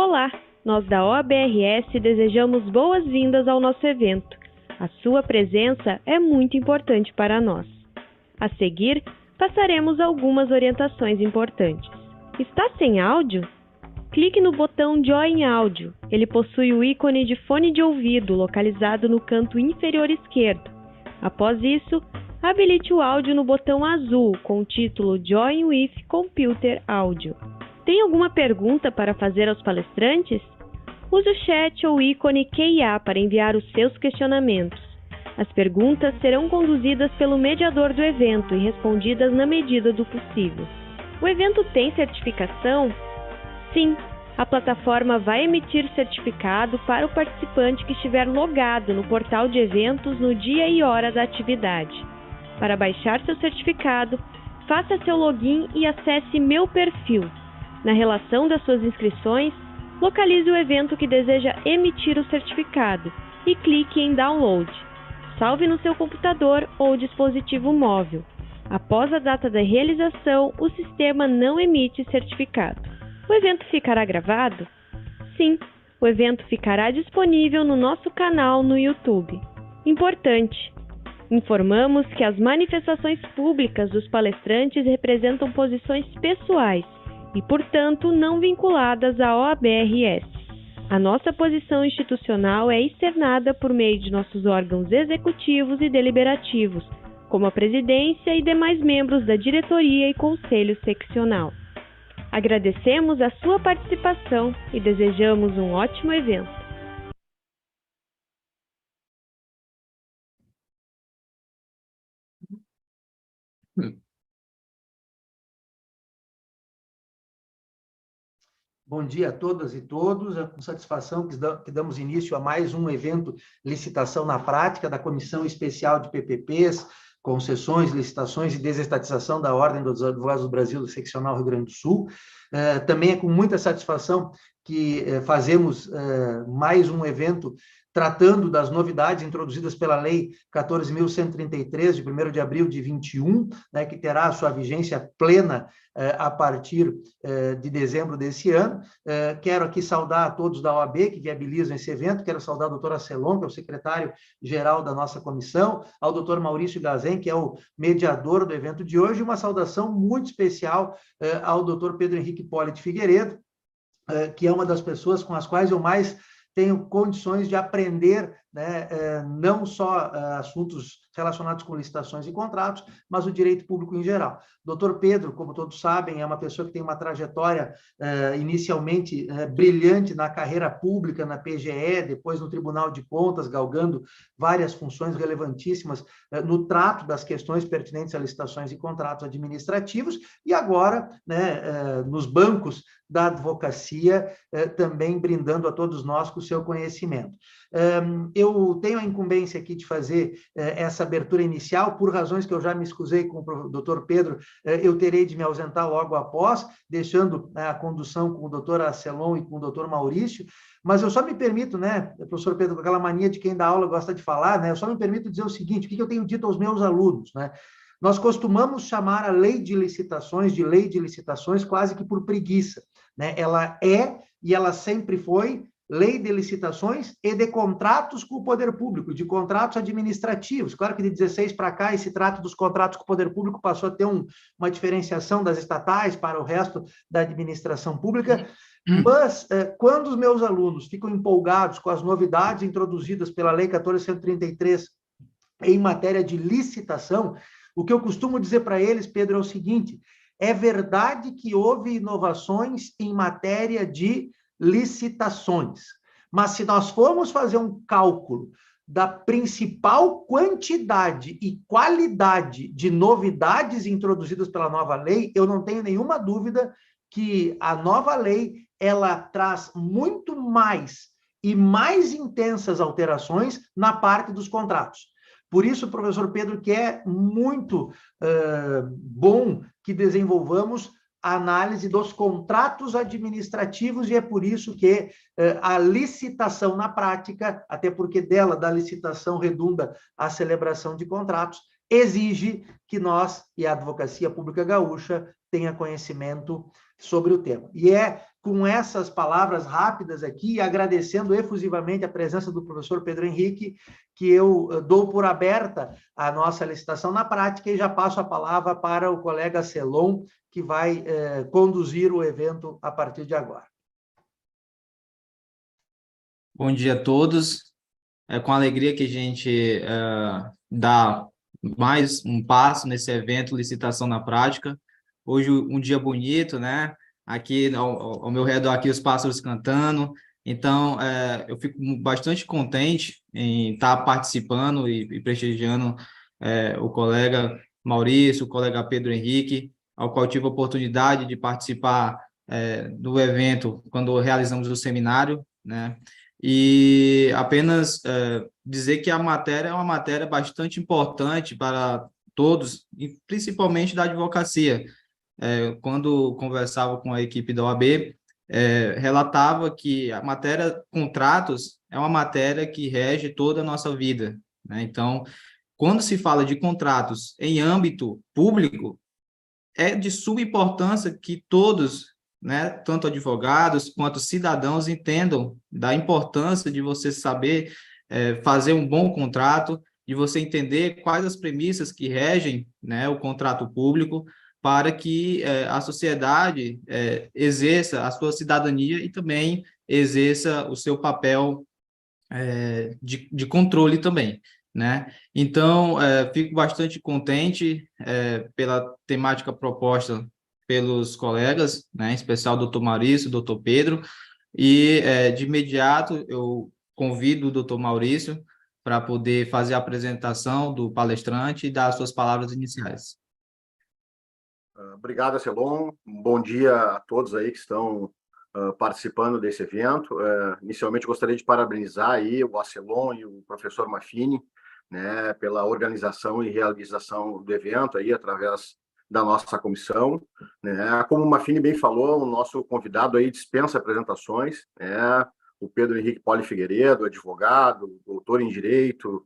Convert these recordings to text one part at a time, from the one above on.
Olá, nós da OAB-RS desejamos boas-vindas ao nosso evento. A sua presença é muito importante para nós. A seguir, passaremos algumas orientações importantes. Está sem áudio? Clique no botão Join Áudio. Ele possui o ícone de fone de ouvido localizado no canto inferior esquerdo. Após isso, habilite o áudio no botão azul com o título Join with Computer Audio. Tem alguma pergunta para fazer aos palestrantes? Use o chat ou ícone QIA para enviar os seus questionamentos. As perguntas serão conduzidas pelo mediador do evento e respondidas na medida do possível. O evento tem certificação? Sim, a plataforma vai emitir certificado para o participante que estiver logado no portal de eventos no dia e hora da atividade. Para baixar seu certificado, faça seu login e acesse Meu Perfil. Na relação das suas inscrições, localize o evento que deseja emitir o certificado e clique em Download. Salve no seu computador ou dispositivo móvel. Após a data da realização, o sistema não emite certificado. O evento ficará gravado? Sim, o evento ficará disponível no nosso canal no YouTube. Importante! Informamos que as manifestações públicas dos palestrantes representam posições pessoais e, portanto, não vinculadas à OAB-RS. A nossa posição institucional é externada por meio de nossos órgãos executivos e deliberativos, como a presidência e demais membros da diretoria e conselho seccional. Agradecemos a sua participação e desejamos um ótimo evento. Bom dia a todas e todos. É com satisfação que damos início a mais um evento Licitação na Prática da Comissão Especial de PPPs, Concessões, Licitações e Desestatização da Ordem dos Advogados do Brasil do Seccional Rio Grande do Sul. Também é com muita satisfação que fazemos mais um evento tratando das novidades introduzidas pela Lei 14.133, de 1º de abril de 21, né, que terá a sua vigência plena a partir de dezembro desse ano. Quero aqui saudar a todos da OAB que viabilizam esse evento, quero saudar o doutor Acelon, que é o secretário-geral da nossa comissão, ao doutor Maurício Gazen, que é o mediador do evento de hoje, e uma saudação muito especial ao doutor Pedro Henrique Pollitt Figueiredo, que é uma das pessoas com as quais eu mais tenho condições de aprender, né, não só assuntos relacionados com licitações e contratos, mas o direito público em geral. Doutor Pedro, como todos sabem, é uma pessoa que tem uma trajetória inicialmente brilhante na carreira pública, na PGE, depois no Tribunal de Contas, galgando várias funções relevantíssimas no trato das questões pertinentes a licitações e contratos administrativos, e agora, né, nos bancos da advocacia, também brindando a todos nós com o seu conhecimento. Eu tenho a incumbência aqui de fazer essa abertura inicial, por razões que eu já me excusei com o doutor Pedro, eu terei de me ausentar logo após, deixando a condução com o doutor Acelon e com o doutor Maurício, mas eu só me permito, né, professor Pedro, com aquela mania de quem dá aula gosta de falar, né, eu só me permito dizer o seguinte, o que eu tenho dito aos meus alunos, né? Nós costumamos chamar a lei de licitações quase que por preguiça, né? Ela é e ela sempre foi lei de licitações e de contratos com o poder público, de contratos administrativos. Claro que de 16 para cá, esse trato dos contratos com o poder público passou a ter uma diferenciação das estatais para o resto da administração pública, mas quando os meus alunos ficam empolgados com as novidades introduzidas pela Lei 14.133 em matéria de licitação, o que eu costumo dizer para eles, Pedro, é o seguinte: é verdade que houve inovações em matéria de licitações, mas se nós formos fazer um cálculo da principal quantidade e qualidade de novidades introduzidas pela nova lei, eu não tenho nenhuma dúvida que a nova lei ela traz muito mais e mais intensas alterações na parte dos contratos. Por isso, professor Pedro, que é muito bom que desenvolvamos a análise dos contratos administrativos, e é por isso que a licitação na prática, até porque da licitação redunda a celebração de contratos, exige que nós e a Advocacia Pública Gaúcha tenha conhecimento sobre o tema. E é com essas palavras rápidas aqui, agradecendo efusivamente a presença do professor Pedro Henrique, que eu dou por aberta a nossa licitação na prática e já passo a palavra para o colega Celon, que vai conduzir o evento a partir de agora. Bom dia a todos. É com alegria que a gente dá mais um passo nesse evento Licitação na Prática. Hoje um dia bonito, né? Aqui ao meu redor aqui os pássaros cantando. Então, eu fico bastante contente em estar participando e prestigiando o colega Maurício, o colega Pedro Henrique, ao qual tive a oportunidade de participar do evento quando realizamos o seminário, né? E apenas dizer que a matéria é uma matéria bastante importante para todos, e principalmente da advocacia. Quando conversava com a equipe da OAB, relatava que a matéria contratos é uma matéria que rege toda a nossa vida, né? Então, quando se fala de contratos em âmbito público, é de suma importância que todos, né, tanto advogados quanto cidadãos, entendam da importância de você saber fazer um bom contrato, de você entender quais as premissas que regem, né, o contrato público, para que a sociedade exerça a sua cidadania e também exerça o seu papel de controle também, né? Então, fico bastante contente pela temática proposta pelos colegas, né, em especial o doutor Maurício, o doutor Pedro, e de imediato eu convido o doutor Maurício para poder fazer a apresentação do palestrante e dar as suas palavras iniciais. Obrigado, Celon. Bom dia a todos aí que estão participando desse evento. Inicialmente, gostaria de parabenizar aí o Acelon e o professor Maffini, né, pela organização e realização do evento aí através da nossa comissão, né? Como o Maffini bem falou, o nosso convidado aí dispensa apresentações, né? O Pedro Henrique Poli Figueiredo, advogado, doutor em Direito,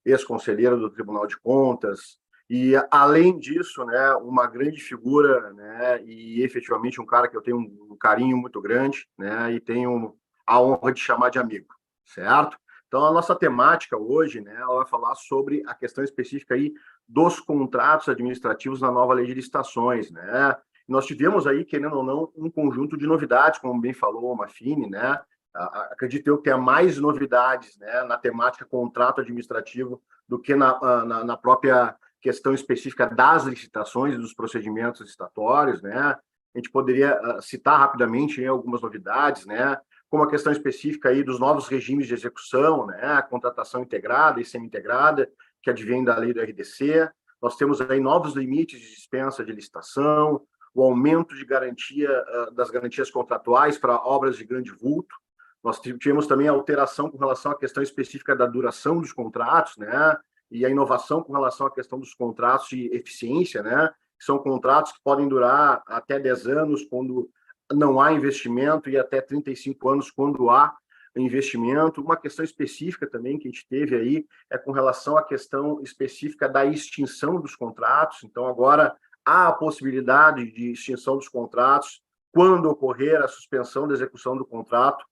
ex-conselheiro do Tribunal de Contas, e, além disso, né, uma grande figura, né, e efetivamente um cara que eu tenho um carinho muito grande, né, e tenho a honra de chamar de amigo, certo? Então, a nossa temática hoje, né, ela vai falar sobre a questão específica aí dos contratos administrativos na nova lei de licitações, né? Nós tivemos aí, querendo ou não, um conjunto de novidades, como bem falou o Maffini, né? Acredito eu que tenha mais novidades, né, na temática contrato administrativo do que na própria questão específica das licitações e dos procedimentos licitatórios, né? A gente poderia citar rapidamente algumas novidades, né? Como a questão específica aí dos novos regimes de execução, né? A contratação integrada e semi-integrada, que advém da lei do RDC. Nós temos aí novos limites de dispensa de licitação, o aumento de garantia das garantias contratuais para obras de grande vulto. Nós tivemos também a alteração com relação à questão específica da duração dos contratos, né? E a inovação com relação à questão dos contratos de eficiência, né? São contratos que podem durar até 10 anos quando não há investimento e até 35 anos quando há investimento. Uma questão específica também que a gente teve aí é com relação à questão específica da extinção dos contratos. Então, agora há a possibilidade de extinção dos contratos quando ocorrer a suspensão da execução do contrato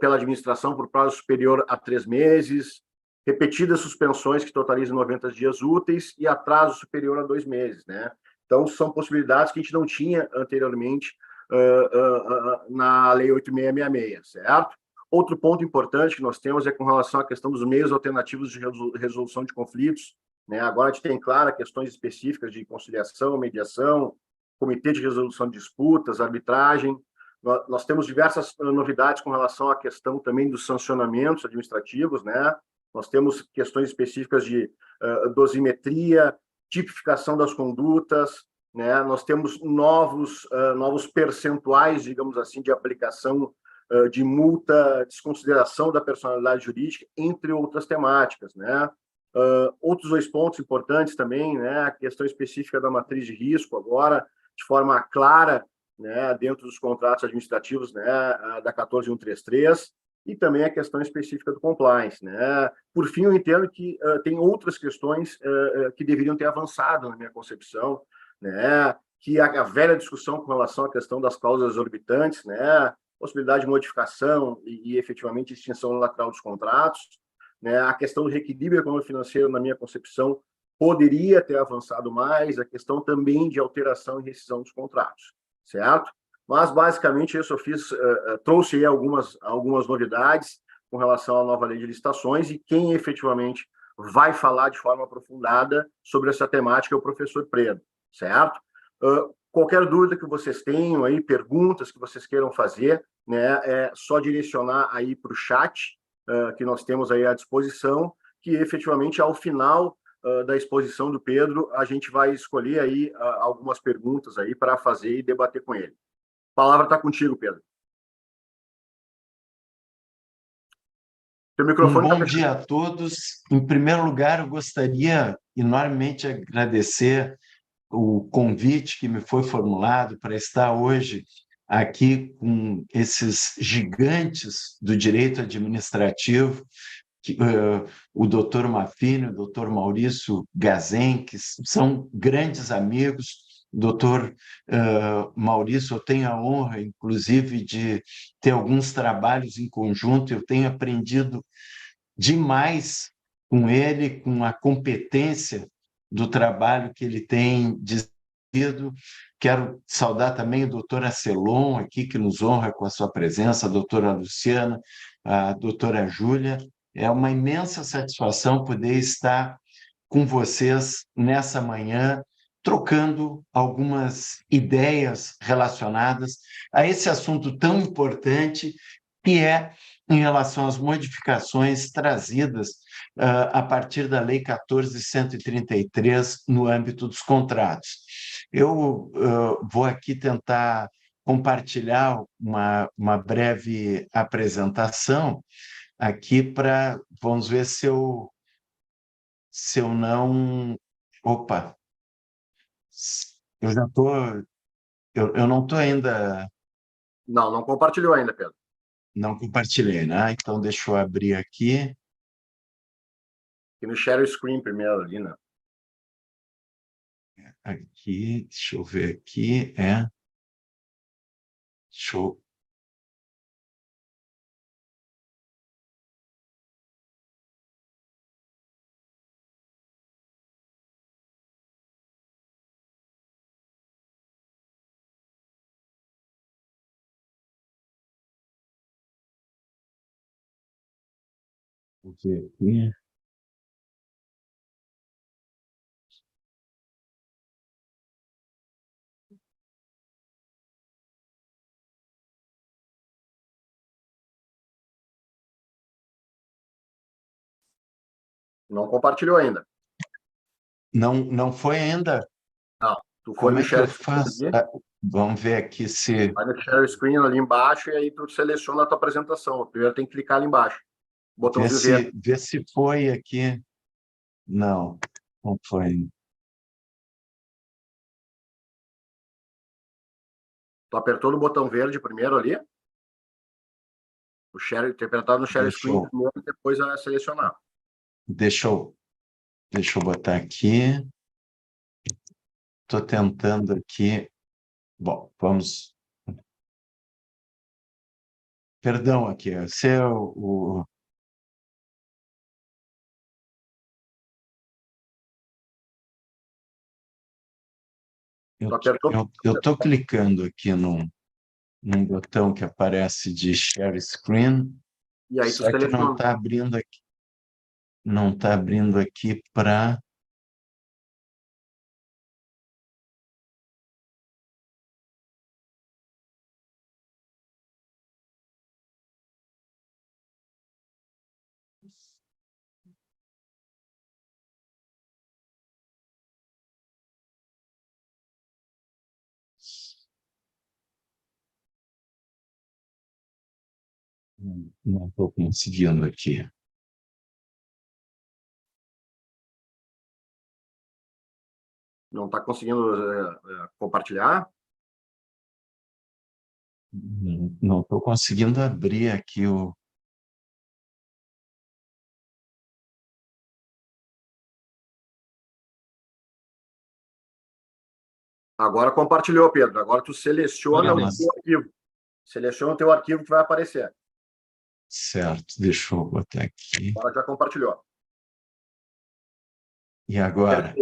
pela administração por prazo superior a 3 meses, repetidas suspensões que totalizam 90 dias úteis e atraso superior a 2 meses, né? Então, são possibilidades que a gente não tinha anteriormente na Lei 8.666, certo? Outro ponto importante que nós temos é com relação à questão dos meios alternativos de resolução de conflitos, né? Agora a gente tem, claro, questões específicas de conciliação, mediação, comitê de resolução de disputas, arbitragem. Nós temos diversas novidades com relação à questão também dos sancionamentos administrativos, né? Nós temos questões específicas de dosimetria, tipificação das condutas, né? Nós temos novos percentuais, digamos assim, de aplicação de multa, desconsideração da personalidade jurídica, entre outras temáticas, né? Outros 2 pontos importantes também, né? A questão específica da matriz de risco, agora, de forma clara, né? Dentro dos contratos administrativos, né? Da 14133, e também a questão específica do compliance, né? Por fim, eu entendo que tem outras questões que deveriam ter avançado na minha concepção, né? que a velha discussão com relação à questão das cláusulas exorbitantes, né, possibilidade de modificação e efetivamente extinção unilateral dos contratos, né, a questão do reequilíbrio econômico-financeiro, na minha concepção, poderia ter avançado mais, a questão também de alteração e rescisão dos contratos, certo? Mas, basicamente, isso eu fiz, trouxe aí algumas novidades com relação à nova lei de licitações e quem efetivamente vai falar de forma aprofundada sobre essa temática é o professor Predo, certo? Qualquer dúvida que vocês tenham aí, perguntas que vocês queiram fazer, né, é só direcionar aí para o chat que nós temos aí à disposição, que efetivamente ao final da exposição do Pedro, a gente vai escolher aí algumas perguntas aí para fazer e debater com ele. A palavra está contigo, Pedro. Seu microfone Bom dia a todos. Em primeiro lugar, eu gostaria enormemente de agradecer o convite que me foi formulado para estar hoje aqui com esses gigantes do direito administrativo, o doutor Mafini, o doutor Maurício Gazen, que são grandes amigos. Doutor Maurício, eu tenho a honra, inclusive, de ter alguns trabalhos em conjunto, eu tenho aprendido demais com ele, com a competência do trabalho que ele tem desenvolvido. Quero saudar também o doutor Acelon, aqui, que nos honra com a sua presença, a doutora Luciana, a doutora Júlia. É uma imensa satisfação poder estar com vocês nessa manhã, trocando algumas ideias relacionadas a esse assunto tão importante, que é em relação às modificações trazidas a partir da Lei 14.133 no âmbito dos contratos. Eu vou aqui tentar compartilhar uma breve apresentação aqui para, vamos ver se eu não... Opa! Eu já estou... Eu não estou ainda... Não compartilhou ainda, Pedro. Não compartilhei, né? Então, deixa eu abrir aqui. E no share screen primeiro ali, né? Aqui, deixa eu ver aqui. Deixa eu... Vou ver aqui. Não compartilhou ainda. Não foi ainda? Não. Tu foi Como no é que eu share faço? screen ali, Vamos ver aqui se... vai no share screen ali embaixo e aí tu seleciona a tua apresentação. Primeiro tem que clicar ali embaixo. Botãozinho verde. Vê se foi aqui. Não foi. Tu apertou no botão verde primeiro ali. O share, ter apertado no share screen primeiro e depois é selecionar. Deixa eu botar aqui. Estou tentando aqui. Bom, vamos... Perdão aqui, esse é eu estou clicando aqui num botão que aparece de share screen, e aí só que não está abrindo aqui. Não está abrindo aqui para... Não estou conseguindo aqui. Não está conseguindo compartilhar? Não estou conseguindo abrir aqui o... Agora compartilhou, Pedro. Agora tu seleciona o Beleza. teu arquivo. Seleciona o teu arquivo que vai aparecer. Certo, deixa eu botar aqui. Agora já compartilhou. E agora?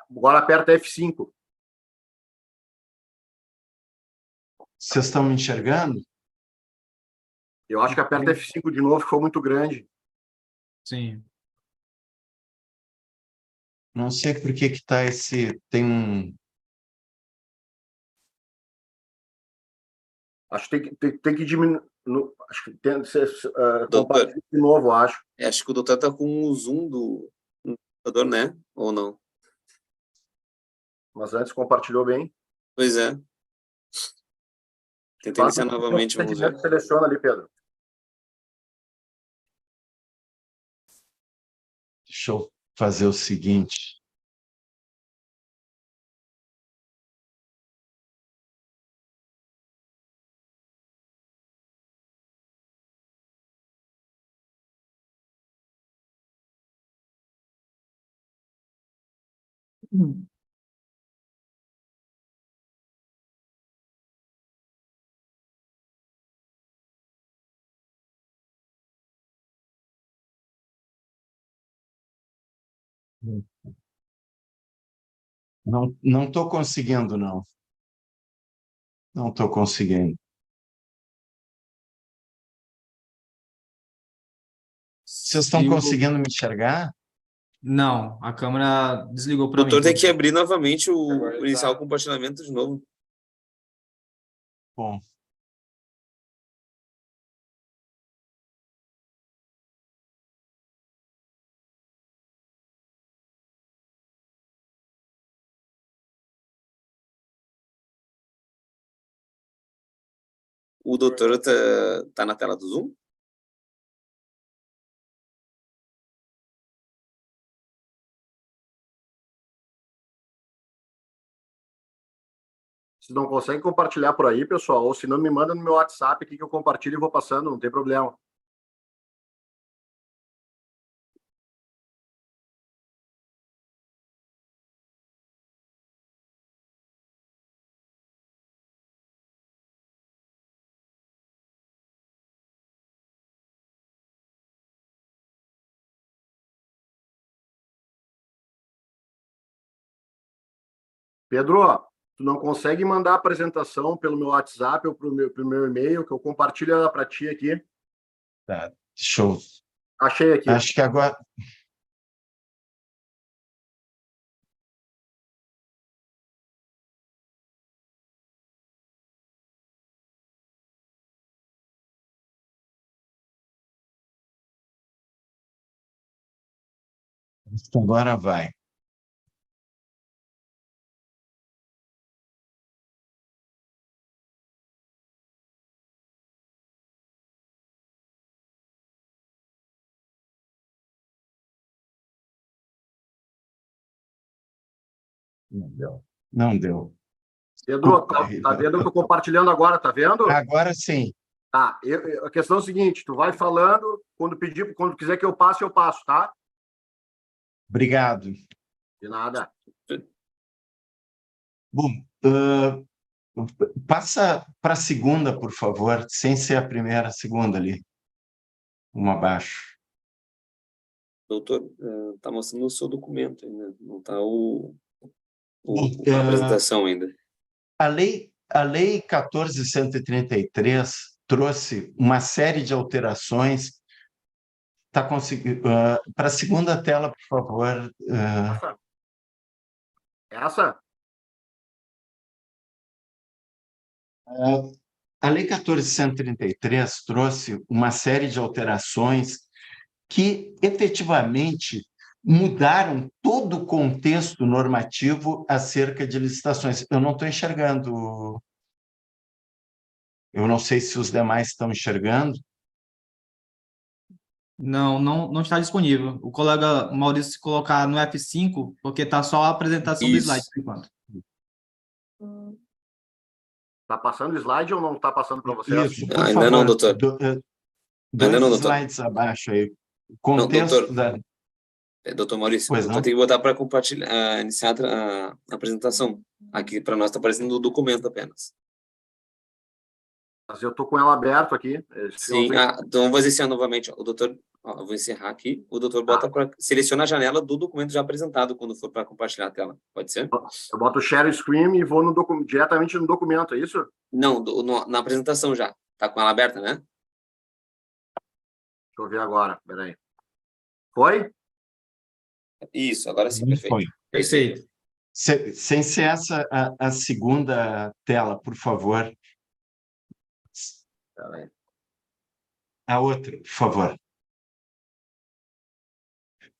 Agora aperta F5. Vocês estão me enxergando? Eu acho que aperta F5 de novo, ficou muito grande. Sim. Não sei por que está esse... Tem um... Acho que tem que diminuir. Acho que tem que ser Doutor. compartilhado de novo, acho. Acho que o doutor tá com o zoom do computador, né? Ou não? Mas antes compartilhou bem. Pois é. Tentei iniciar novamente, vamos ver. Seleciona ali, Pedro. Deixa eu fazer o seguinte. Não estou conseguindo, não. Não estou conseguindo. Vocês estão conseguindo me enxergar? Não, a câmera desligou O para mim. doutor tem que abrir novamente iniciar o compartilhamento de novo. Bom. O doutor tá na tela do Zoom? Se não consegue compartilhar por aí, pessoal, ou se não, me manda no meu WhatsApp aqui que eu compartilho e vou passando, não tem problema. Pedro, tu não consegue mandar a apresentação pelo meu WhatsApp ou pro meu e-mail, que eu compartilho ela para ti aqui. Tá, deixa eu... Achei aqui. Acho que agora... Agora vai. Não deu. Não deu. Pedro, tá vendo que eu tô compartilhando agora, tá vendo? Agora sim. Tá, a questão é a seguinte, tu vai falando, quando quiser que eu passe, tá? Obrigado. De nada. Bom, passa para a segunda, por favor, sem ser a primeira, a segunda ali. Uma abaixo. Doutor, tá mostrando o seu documento ainda, não tá Bom, a apresentação ainda. A lei 14.133 trouxe uma série de alterações. Tá conseguindo? Para a segunda tela, por favor. Essa? A lei 14.133 trouxe uma série de alterações que efetivamente mudaram todo o contexto normativo acerca de licitações. Eu não estou enxergando. Eu não sei se os demais estão enxergando. Não está disponível. O colega Maurício se colocar no F5, porque está só a apresentação do Isso. slide por enquanto. Tá passando o slide ou não tá passando para você? Isso, por Ainda favor, não, doutor. Dois Ainda não, doutor. slides abaixo aí. O contexto doutor. da... Doutor Maurício, Pois eu não? tenho que botar para compartilhar, iniciar a apresentação. Aqui para nós está aparecendo o documento apenas. Mas eu estou com ela aberto aqui. Sim, então vamos fazer assim novamente. O doutor, eu vou encerrar aqui. O doutor bota para seleciona a janela do documento já apresentado quando for para compartilhar a tela. Pode ser? Eu boto o share screen e vou diretamente no documento, é isso? Não, na apresentação já. Tá com ela aberta, né? Deixa eu ver agora. Peraí. Foi? Isso, agora sim, Não perfeito. foi. Perfeito. Sem ser essa a segunda tela, por favor. Tá bem. A outra, por favor.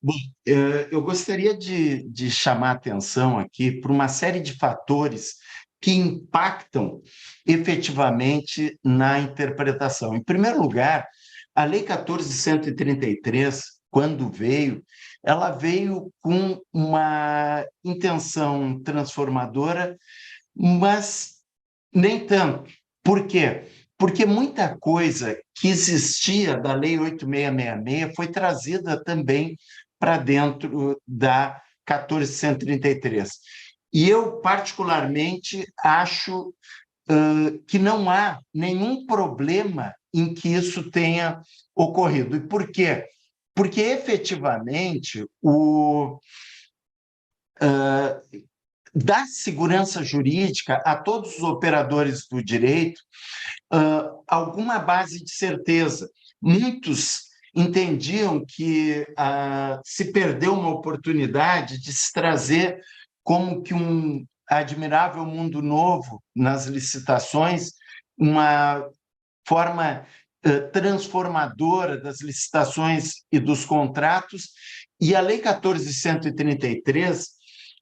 Bom, eu gostaria de chamar a atenção aqui para uma série de fatores que impactam efetivamente na interpretação. Em primeiro lugar, a Lei 14.133, quando veio, ela veio com uma intenção transformadora, mas nem tanto. Por quê? Porque muita coisa que existia da Lei 8.666 foi trazida também para dentro da 14.133. E eu, particularmente, acho que não há nenhum problema em que isso tenha ocorrido. E por quê? Porque, efetivamente, dá segurança jurídica a todos os operadores do direito alguma base de certeza. Muitos entendiam que se perdeu uma oportunidade de se trazer como que um admirável mundo novo nas licitações, uma forma transformadora das licitações e dos contratos, e a Lei 14.133,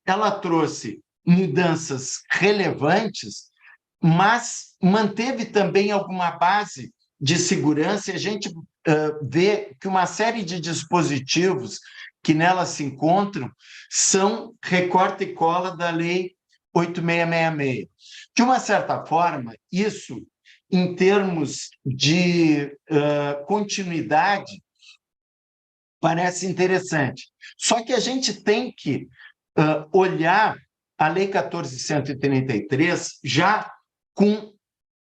ela trouxe mudanças relevantes, mas manteve também alguma base de segurança, e a gente vê que uma série de dispositivos que nela se encontram são recorte e cola da Lei 8.666. De uma certa forma, isso, em termos de continuidade, parece interessante. Só que a gente tem que olhar a Lei 14.133 já com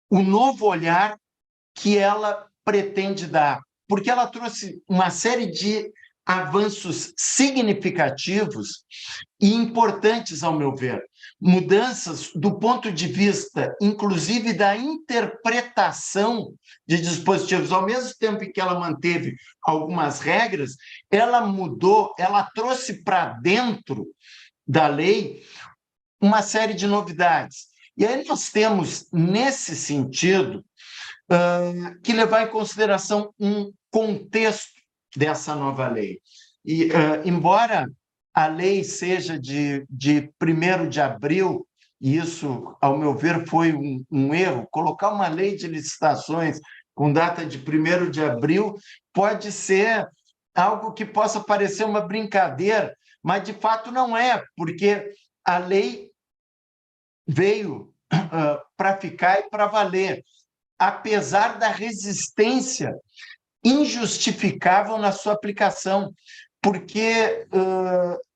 o novo olhar que ela pretende dar, porque ela trouxe uma série de avanços significativos e importantes, ao meu ver, mudanças do ponto de vista, inclusive, da interpretação de dispositivos. Ao mesmo tempo em que ela manteve algumas regras, ela mudou, ela trouxe para dentro da lei uma série de novidades. E aí nós temos, nesse sentido, que levar em consideração um contexto dessa nova lei. E, embora a lei seja de 1º de abril, e isso, ao meu ver, foi um erro, colocar uma lei de licitações com data de 1º de abril pode ser algo que possa parecer uma brincadeira, mas, de fato, não é, porque a lei veio para ficar e para valer, apesar da resistência injustificável na sua aplicação, porque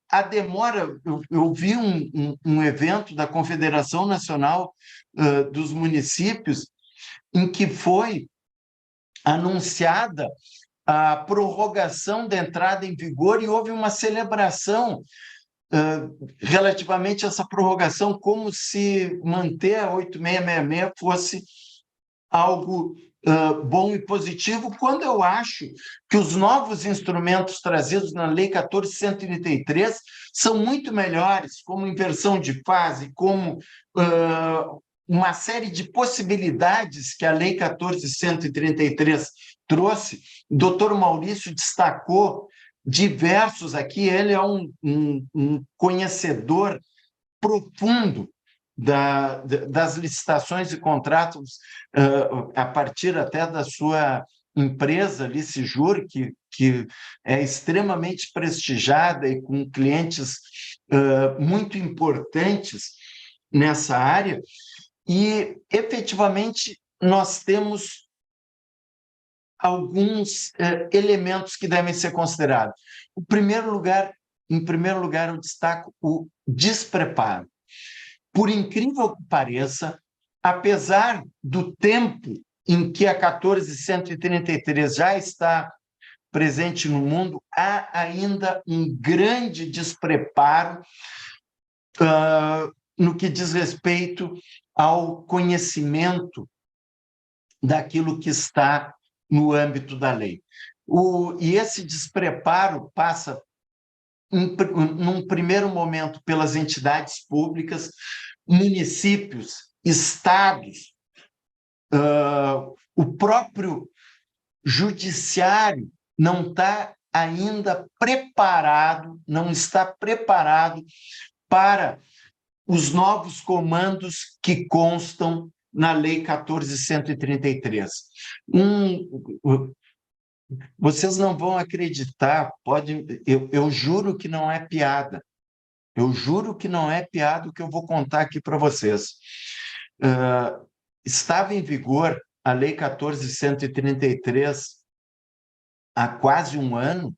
a demora... Eu vi um evento da Confederação Nacional dos Municípios em que foi anunciada a prorrogação da entrada em vigor e houve uma celebração relativamente a essa prorrogação, como se manter a 8.666 fosse algo bom e positivo, quando eu acho que os novos instrumentos trazidos na Lei 14.133 são muito melhores, como inversão de fase, como uma série de possibilidades que a Lei 14.133 trouxe. O doutor Maurício destacou diversos aqui, ele é um conhecedor profundo das licitações e contratos, a partir até da sua empresa, Licijur, que é extremamente prestigiada e com clientes muito importantes nessa área, e, efetivamente, nós temos alguns elementos que devem ser considerados. Em primeiro lugar, eu destaco o despreparo. Por incrível que pareça, apesar do tempo em que a 1433 já está presente no mundo, há ainda um grande despreparo no que diz respeito ao conhecimento daquilo que está no âmbito da lei. E esse despreparo passa, num primeiro momento, pelas entidades públicas, municípios, estados, o próprio judiciário não está ainda preparado, não está preparado para os novos comandos que constam na Lei 14.133. Vocês não vão acreditar, eu juro que não é piada. Eu juro que não é piada o que eu vou contar aqui para vocês. Estava em vigor a Lei 14.133 há quase um ano,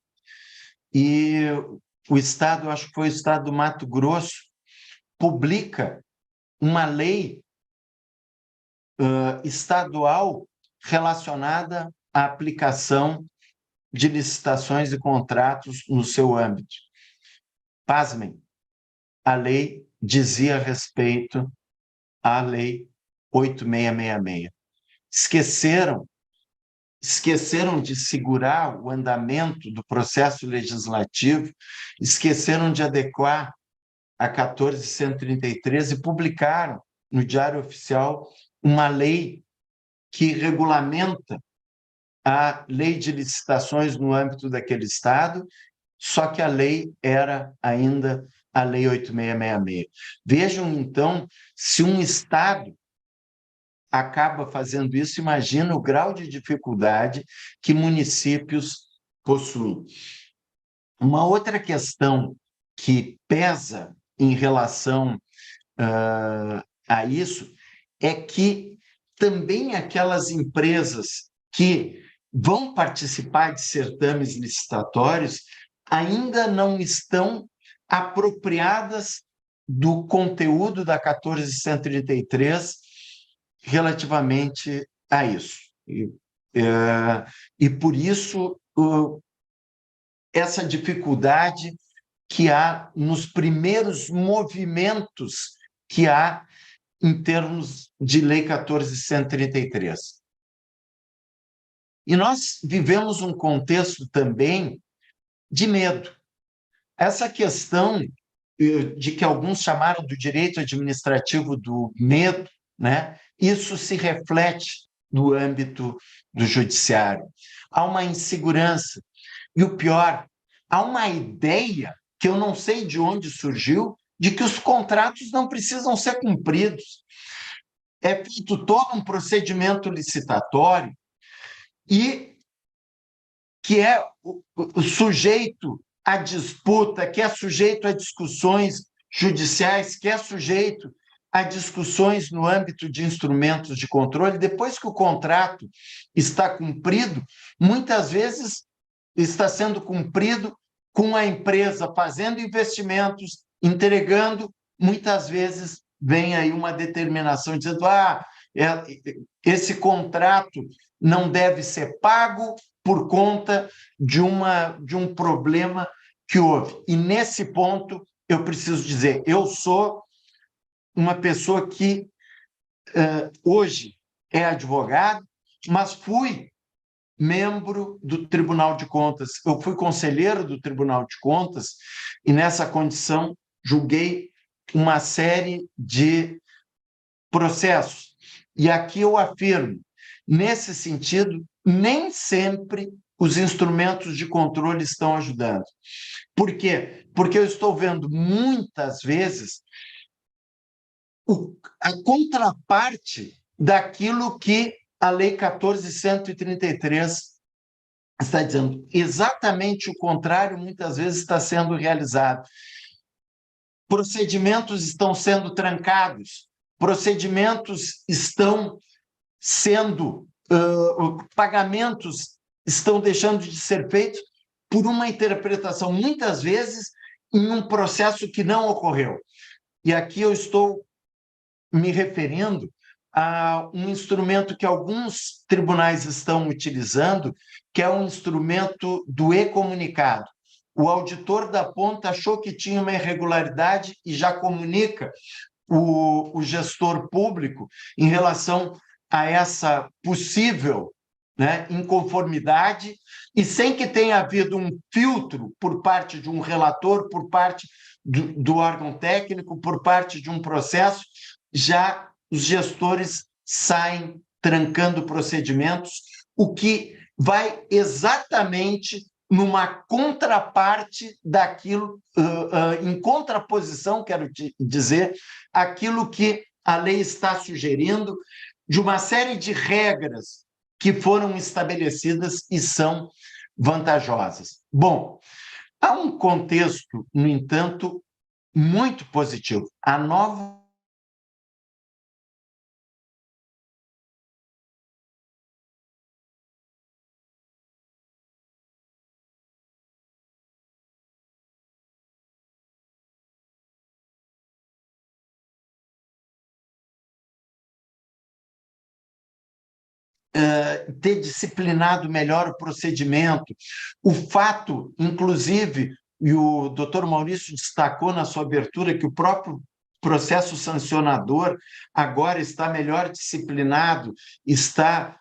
e o Estado, acho que foi o Estado do Mato Grosso, publica uma lei estadual relacionada à aplicação de licitações e contratos no seu âmbito. Pasmem, a lei dizia respeito à Lei 8666. Esqueceram de segurar o andamento do processo legislativo, esqueceram de adequar a 14.133 e publicaram no Diário Oficial uma lei que regulamenta a lei de licitações no âmbito daquele Estado, só que a lei era ainda a Lei 8666. Vejam, então, se um Estado acaba fazendo isso, imagina o grau de dificuldade que municípios possuem. Uma outra questão que pesa em relação a isso é que também aquelas empresas que vão participar de certames licitatórios ainda não estão apropriadas do conteúdo da 14.133 relativamente a isso. E por isso, essa dificuldade que há nos primeiros movimentos que há em termos de Lei 14.133. E nós vivemos um contexto também de medo. Essa questão de que alguns chamaram do direito administrativo do medo, né? Isso se reflete no âmbito do judiciário. Há uma insegurança. E o pior, há uma ideia, que eu não sei de onde surgiu, de que os contratos não precisam ser cumpridos. É feito todo um procedimento licitatório e que é sujeito à disputa, que é sujeito a discussões judiciais, que é sujeito a discussões no âmbito de instrumentos de controle. Depois que o contrato está cumprido, muitas vezes está sendo cumprido com a empresa fazendo investimentos, entregando, muitas vezes vem aí uma determinação dizendo esse contrato não deve ser pago por conta de um problema que houve. E nesse ponto eu preciso dizer, eu sou uma pessoa que hoje é advogado, mas fui membro do Tribunal de Contas. Eu fui conselheiro do Tribunal de Contas e, nessa condição, julguei uma série de processos. E aqui eu afirmo, nesse sentido, nem sempre os instrumentos de controle estão ajudando. Por quê? Porque eu estou vendo, muitas vezes, a contraparte daquilo que a Lei 14.133 está dizendo. Exatamente o contrário, muitas vezes, está sendo realizado. Procedimentos estão sendo trancados, procedimentos estão sendo pagamentos estão deixando de ser feitos por uma interpretação, muitas vezes, em um processo que não ocorreu. E aqui eu estou me referindo a um instrumento que alguns tribunais estão utilizando, que é um instrumento do e-comunicado. O auditor da ponta achou que tinha uma irregularidade e já comunica o gestor público em relação a essa possível, né, inconformidade, e sem que tenha havido um filtro por parte de um relator, por parte do órgão técnico, por parte de um processo, já os gestores saem trancando procedimentos, o que vai exatamente numa contraparte daquilo, em contraposição, quero dizer, aquilo que a lei está sugerindo, de uma série de regras que foram estabelecidas e são vantajosas. Bom, há um contexto, no entanto, muito positivo. A nova ter disciplinado melhor o procedimento, o fato, inclusive, e o doutor Maurício destacou na sua abertura, que o próprio processo sancionador agora está melhor disciplinado, está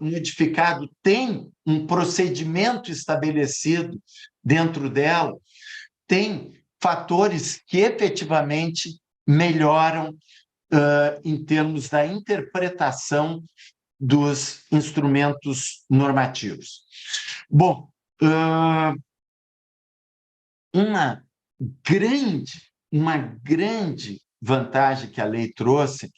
modificado, tem um procedimento estabelecido dentro dela, tem fatores que efetivamente melhoram em termos da interpretação dos instrumentos normativos. Bom, uma grande vantagem que a lei trouxe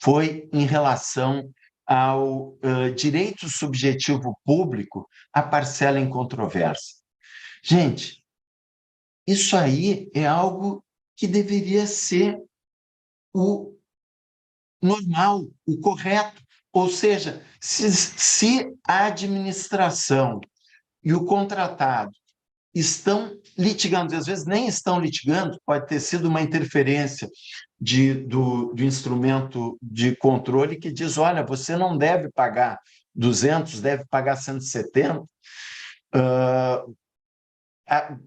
foi em relação ao direito subjetivo público à parcela em controvérsia. Gente, isso aí é algo que deveria ser o normal, o correto. Ou seja, se a administração e o contratado estão litigando, às vezes nem estão litigando, pode ter sido uma interferência do instrumento de controle que diz, olha, você não deve pagar 200, deve pagar 170.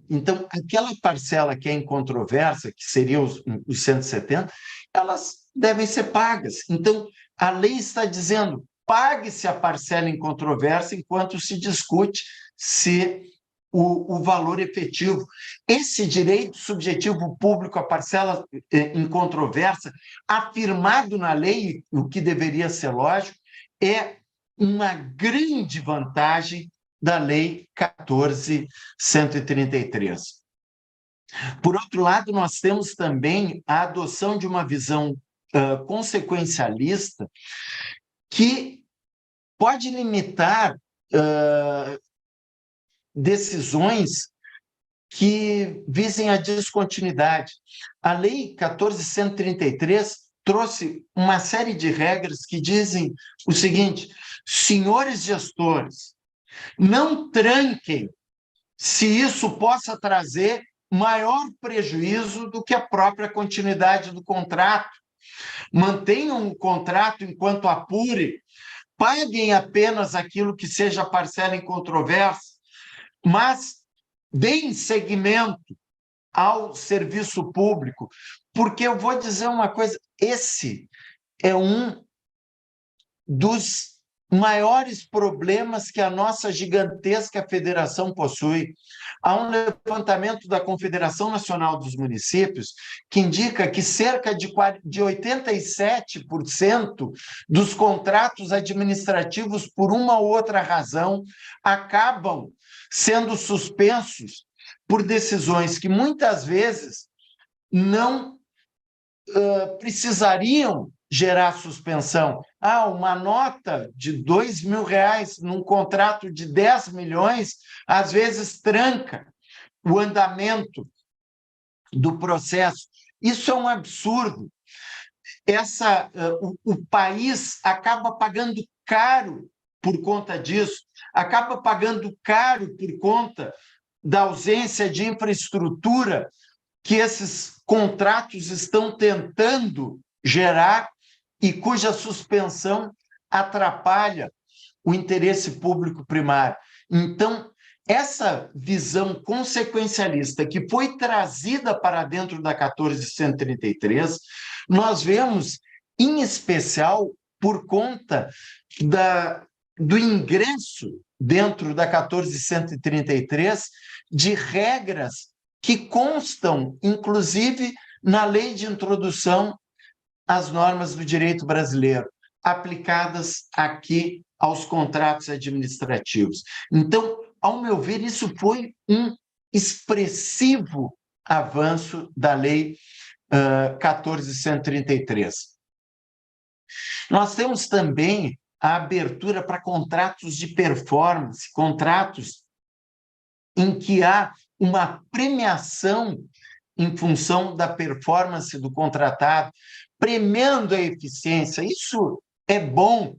Então, aquela parcela que é em controvérsia, que seriam os 170, elas devem ser pagas. Então, a lei está dizendo, pague-se a parcela em controvérsia enquanto se discute se o valor efetivo. Esse direito subjetivo público à parcela em controvérsia, afirmado na lei, o que deveria ser lógico, é uma grande vantagem da Lei 14.133. Por outro lado, nós temos também a adoção de uma visão consequencialista que pode limitar decisões que visem a descontinuidade. A Lei 14.133 trouxe uma série de regras que dizem o seguinte, senhores gestores, não tranquem se isso possa trazer maior prejuízo do que a própria continuidade do contrato. Mantenham o contrato enquanto apure, paguem apenas aquilo que seja parcela em controvérsia, mas deem seguimento ao serviço público, porque eu vou dizer uma coisa, esse é um dos maiores problemas que a nossa gigantesca federação possui. Há um levantamento da Confederação Nacional dos Municípios que indica que cerca de 87% dos contratos administrativos, por uma ou outra razão, acabam sendo suspensos por decisões que muitas vezes não precisariam gerar suspensão. Uma nota de R$2.000 num contrato de 10 milhões, às vezes tranca o andamento do processo. Isso é um absurdo. O país acaba pagando caro por conta disso, acaba pagando caro por conta da ausência de infraestrutura que esses contratos estão tentando gerar e cuja suspensão atrapalha o interesse público primário. Então, essa visão consequencialista que foi trazida para dentro da 14.133, nós vemos, em especial, por conta do ingresso dentro da 14.133 de regras que constam, inclusive, na Lei de Introdução às Normas do Direito Brasileiro, aplicadas aqui aos contratos administrativos. Então, ao meu ver, isso foi um expressivo avanço da Lei 14.133. Nós temos também a abertura para contratos de performance, contratos em que há uma premiação em função da performance do contratado, premiando a eficiência. Isso é bom,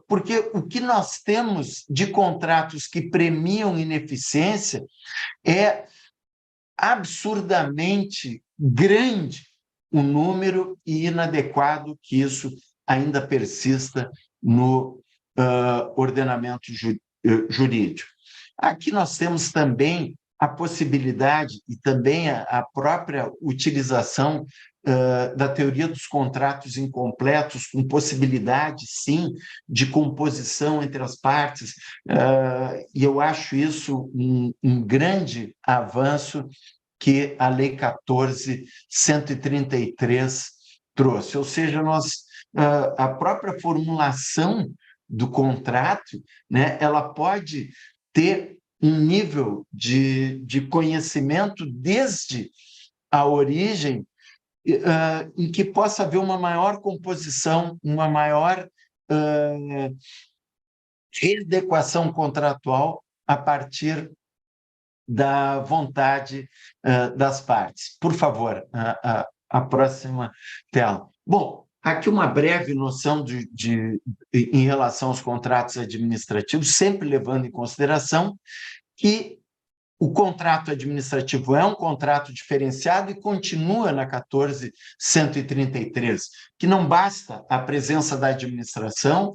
porque o que nós temos de contratos que premiam ineficiência é absurdamente grande o número e inadequado que isso ainda persista no ordenamento jurídico. Aqui nós temos também a possibilidade e também a própria utilização da teoria dos contratos incompletos, com possibilidade, sim, de composição entre as partes, e eu acho isso um grande avanço que a Lei 14.133 trouxe. Ou seja, a própria formulação do contrato, né, ela pode ter um nível de conhecimento desde a origem, em que possa haver uma maior composição, uma maior readequação contratual a partir da vontade das partes. Por favor, a próxima tela. Bom, aqui uma breve noção em relação aos contratos administrativos, sempre levando em consideração que o contrato administrativo é um contrato diferenciado e continua na 14.133, que não basta a presença da administração,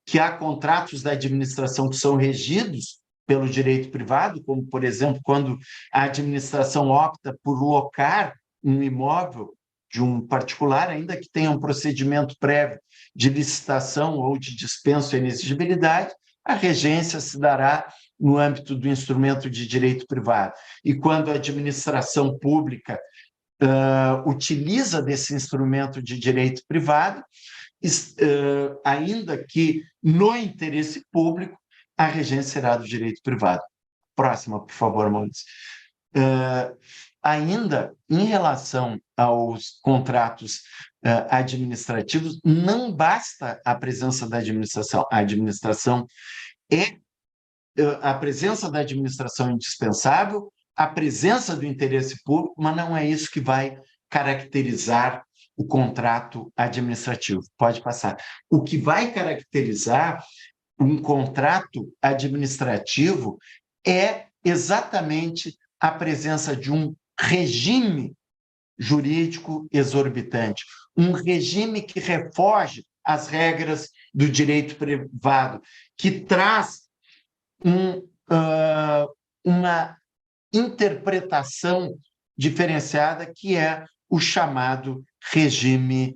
que há contratos da administração que são regidos pelo direito privado, como, por exemplo, quando a administração opta por locar um imóvel de um particular, ainda que tenha um procedimento prévio de licitação ou de dispensa e inexigibilidade, a regência se dará no âmbito do instrumento de direito privado. E quando a administração pública utiliza desse instrumento de direito privado, ainda que no interesse público, a regência será do direito privado. Próxima, por favor, Maurício. Ainda em relação aos contratos administrativos, não basta a presença da administração. A presença da administração é indispensável, a presença do interesse público, mas não é isso que vai caracterizar o contrato administrativo. Pode passar. O que vai caracterizar um contrato administrativo é exatamente a presença de um regime jurídico exorbitante, um regime que refoge as regras do direito privado, que traz uma interpretação diferenciada, que é o chamado regime,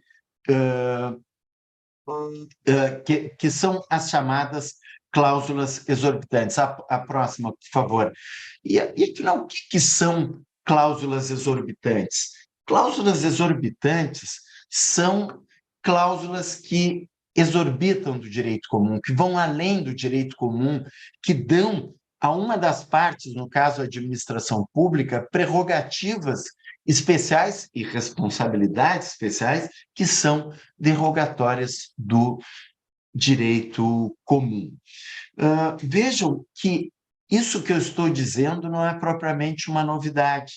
que são as chamadas cláusulas exorbitantes. A próxima, por favor. E afinal, o que são cláusulas exorbitantes? Cláusulas exorbitantes são cláusulas que exorbitam do direito comum, que vão além do direito comum, que dão a uma das partes, no caso a administração pública, prerrogativas especiais e responsabilidades especiais que são derrogatórias do direito comum. Vejam que isso que eu estou dizendo não é propriamente uma novidade.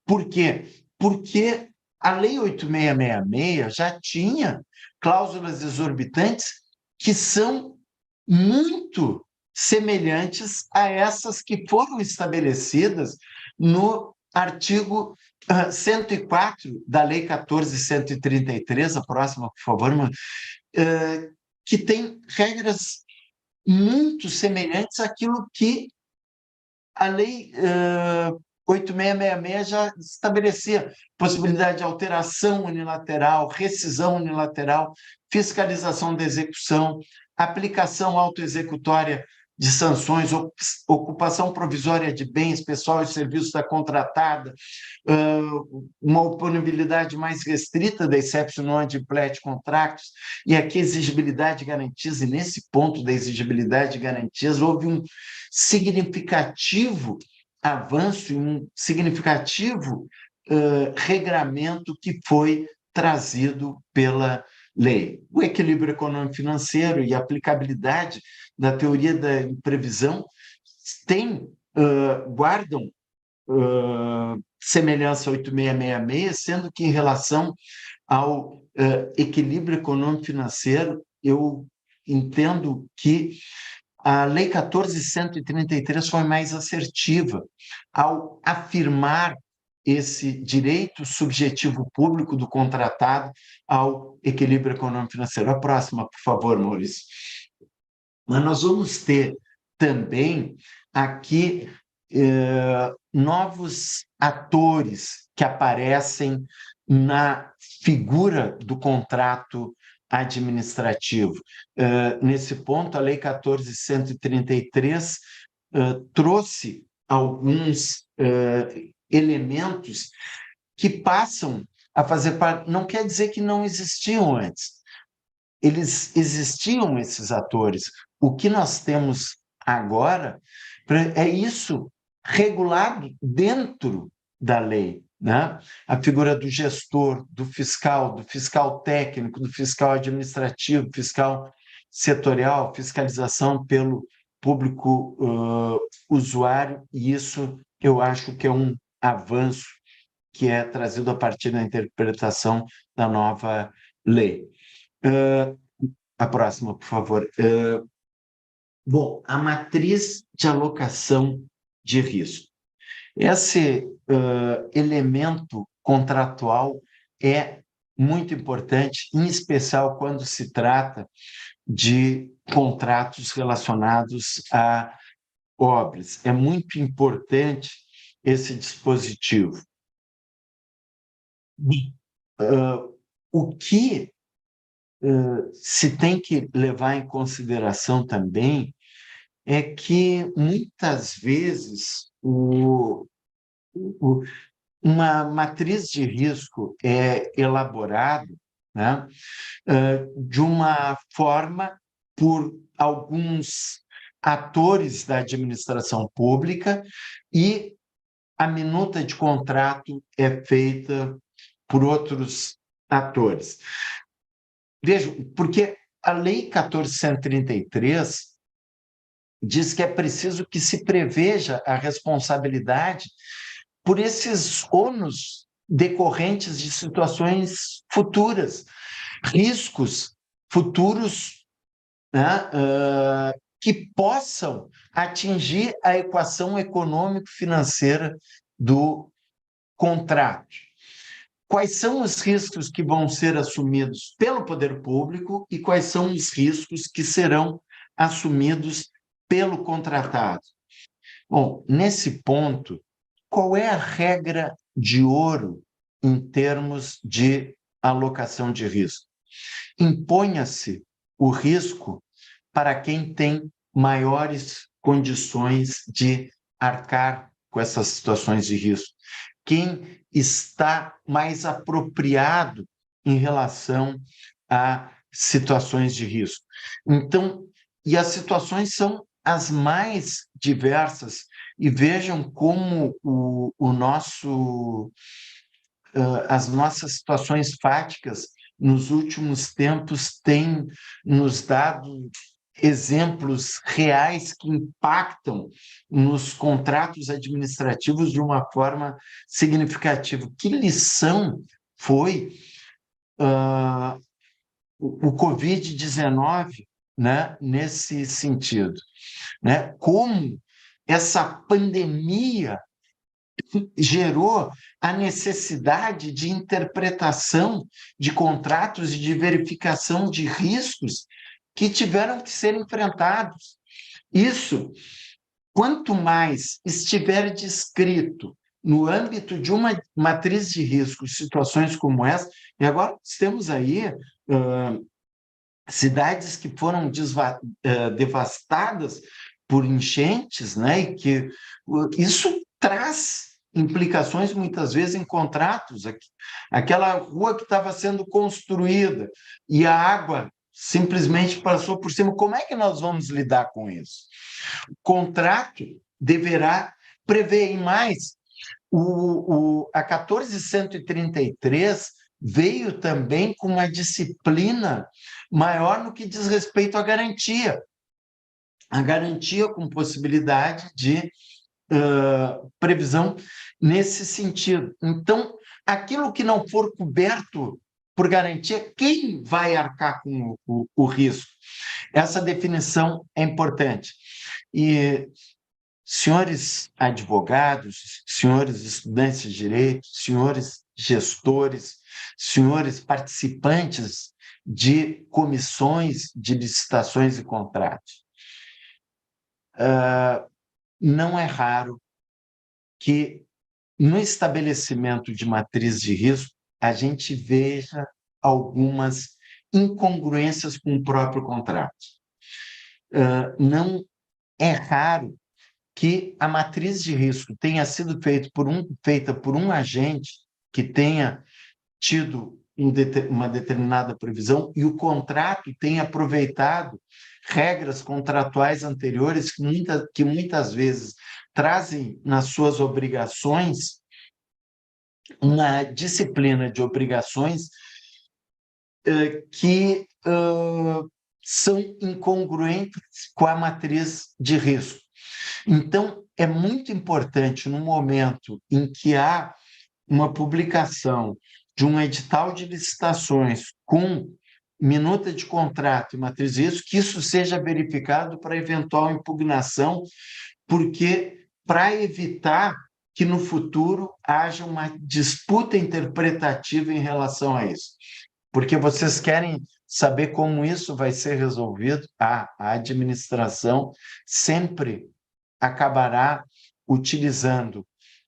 Por quê? Porque a Lei 8.666 já tinha cláusulas exorbitantes que são muito semelhantes a essas que foram estabelecidas no artigo 104 da Lei 14.133, a próxima, por favor, que tem regras muito semelhantes àquilo que a Lei 8.666 já estabelecia: possibilidade de alteração unilateral, rescisão unilateral, fiscalização da execução, aplicação autoexecutória de sanções, ocupação provisória de bens, pessoal e serviços da contratada, uma oponibilidade mais restrita da exception non-implet contracts, e aqui exigibilidade de garantias, e nesse ponto da exigibilidade de garantias houve um significativo avanço e um significativo regramento que foi trazido pela lei. O equilíbrio econômico-financeiro e a aplicabilidade da teoria da previsão guardam semelhança a 8.666, sendo que, em relação ao equilíbrio econômico-financeiro, eu entendo que a Lei 14.133 foi mais assertiva ao afirmar esse direito subjetivo público do contratado ao equilíbrio econômico-financeiro. A próxima, por favor, Maurício. Mas nós vamos ter também aqui novos atores que aparecem na figura do contrato administrativo. Nesse ponto, a Lei 14.133 trouxe alguns elementos que passam a fazer parte. Não quer dizer que não existiam antes. Eles existiam, esses atores. O que nós temos agora é isso regulado dentro da lei, né? A figura do gestor, do fiscal técnico, do fiscal administrativo, fiscal setorial, fiscalização pelo público usuário, e isso eu acho que é um avanço que é trazido a partir da interpretação da nova lei. A próxima, por favor. Bom, a matriz de alocação de risco. Esse elemento contratual é muito importante, em especial quando se trata de contratos relacionados a obras. É muito importante esse dispositivo. O que se tem que levar em consideração também é que, muitas vezes, uma matriz de risco é elaborada, né, de uma forma por alguns atores da administração pública, e a minuta de contrato é feita por outros atores. Vejam, porque a Lei 14.133 diz que é preciso que se preveja a responsabilidade por esses ônus decorrentes de situações futuras, riscos futuros, né, que possam atingir a equação econômico-financeira do contrato. Quais são os riscos que vão ser assumidos pelo poder público e quais são os riscos que serão assumidos pelo contratado? Bom, nesse ponto, qual é a regra de ouro em termos de alocação de risco? Imponha-se o risco para quem tem maiores condições de arcar com essas situações de risco. Quem está mais apropriado em relação a situações de risco. Então, e as situações são as mais diversas, e vejam como as nossas situações fáticas nos últimos tempos têm nos dado exemplos reais que impactam nos contratos administrativos de uma forma significativa. Que lição foi o Covid-19 né, nesse sentido, né? Como essa pandemia gerou a necessidade de interpretação de contratos e de verificação de riscos que tiveram que ser enfrentados. Isso, quanto mais estiver descrito no âmbito de uma matriz de riscos, situações como essa, e agora temos aí cidades que foram devastadas por enchentes, né? E que isso traz implicações muitas vezes em contratos. Aquela rua que estava sendo construída e a água simplesmente passou por cima. Como é que nós vamos lidar com isso? O contrato deverá prever, e mais, a 14.133 veio também com uma disciplina maior no que diz respeito à garantia. A garantia com possibilidade de previsão nesse sentido. Então, aquilo que não for coberto por garantia, quem vai arcar com o risco? Essa definição é importante. E, senhores advogados, senhores estudantes de direito, senhores gestores, senhores participantes de comissões de licitações e contratos, não é raro que, no estabelecimento de matriz de risco, a gente veja algumas incongruências com o próprio contrato. Não é raro que a matriz de risco tenha sido feita por um agente que tenha tido uma determinada previsão e o contrato tenha aproveitado regras contratuais anteriores que muitas vezes trazem nas suas obrigações uma disciplina de obrigações que são incongruentes com a matriz de risco. Então, é muito importante, no momento em que há uma publicação de um edital de licitações com minuta de contrato e matriz de risco, que isso seja verificado para eventual impugnação, porque para evitar que no futuro haja uma disputa interpretativa em relação a isso. Porque vocês querem saber como isso vai ser resolvido? A administração sempre acabará utilizando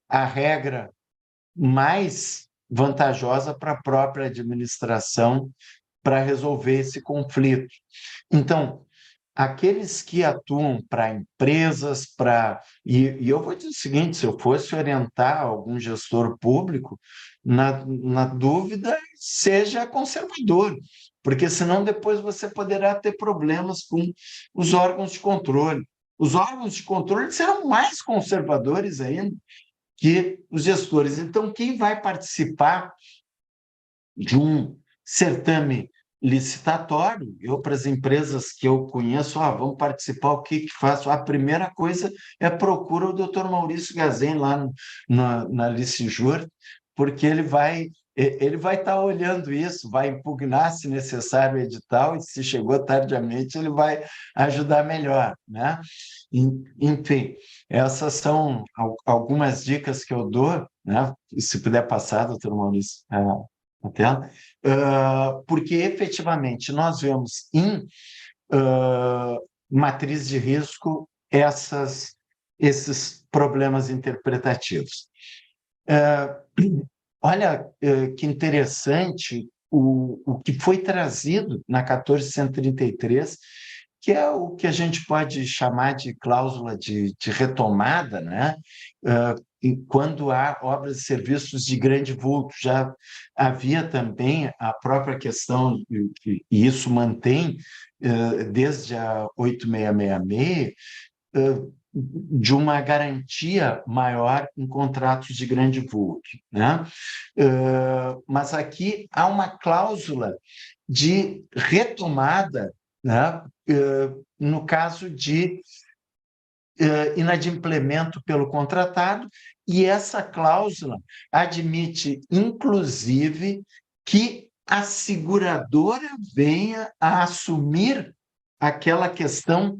a regra mais vantajosa para a própria administração para resolver esse conflito. Então, aqueles que atuam para empresas, e eu vou dizer o seguinte, se eu fosse orientar algum gestor público, na dúvida, seja conservador, porque senão depois você poderá ter problemas com os órgãos de controle. Os órgãos de controle serão mais conservadores ainda que os gestores. Então, quem vai participar de um certame licitatório, para as empresas que eu conheço, vamos participar, o que faço? A primeira coisa é procura o doutor Maurício Gazen lá na Licijur, porque ele vai estar olhando isso, vai impugnar, se necessário, o edital, e se chegou tardiamente, ele vai ajudar melhor, né? Enfim, essas são algumas dicas que eu dou, né? Se puder passar, doutor Maurício, na tela, porque efetivamente nós vemos em matriz de risco esses problemas interpretativos. Olha que interessante o que foi trazido na 14.133, que é o que a gente pode chamar de cláusula de retomada, né? Quando há obras e serviços de grande vulto. Já havia também a própria questão, e isso mantém desde a 8666, de uma garantia maior em contratos de grande vulto, né? Mas aqui há uma cláusula de retomada, né? No caso de inadimplemento pelo contratado, e essa cláusula admite, inclusive, que a seguradora venha a assumir aquela questão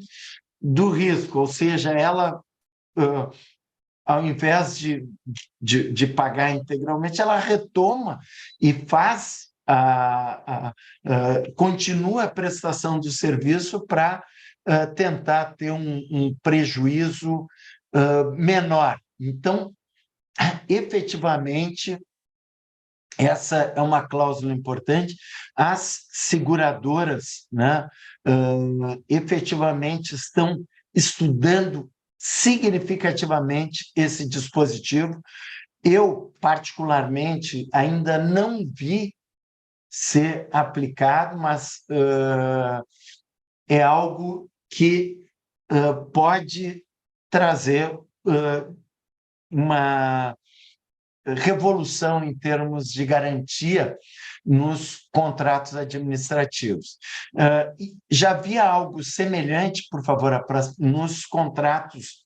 do risco, ou seja, ela, ao invés de pagar integralmente, ela retoma e faz continua a prestação do serviço para tentar ter um prejuízo menor. Então, efetivamente, essa é uma cláusula importante. As seguradoras, né, efetivamente estão estudando significativamente esse dispositivo. Eu, particularmente, ainda não vi ser aplicado, mas é algo que pode trazer uma revolução em termos de garantia nos contratos administrativos. Já havia algo semelhante, por favor, nos contratos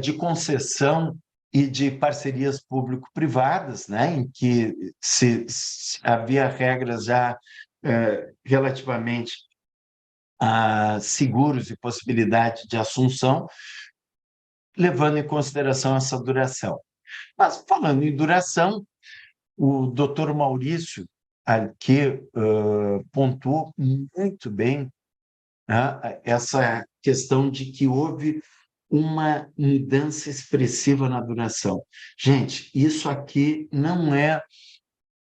de concessão e de parcerias público-privadas, né, em que havia regras já relativamente a seguros e possibilidade de assunção, levando em consideração essa duração. Mas, falando em duração, o doutor Maurício aqui pontuou muito bem, né, essa questão de que houve uma mudança expressiva na duração. Gente, isso aqui não é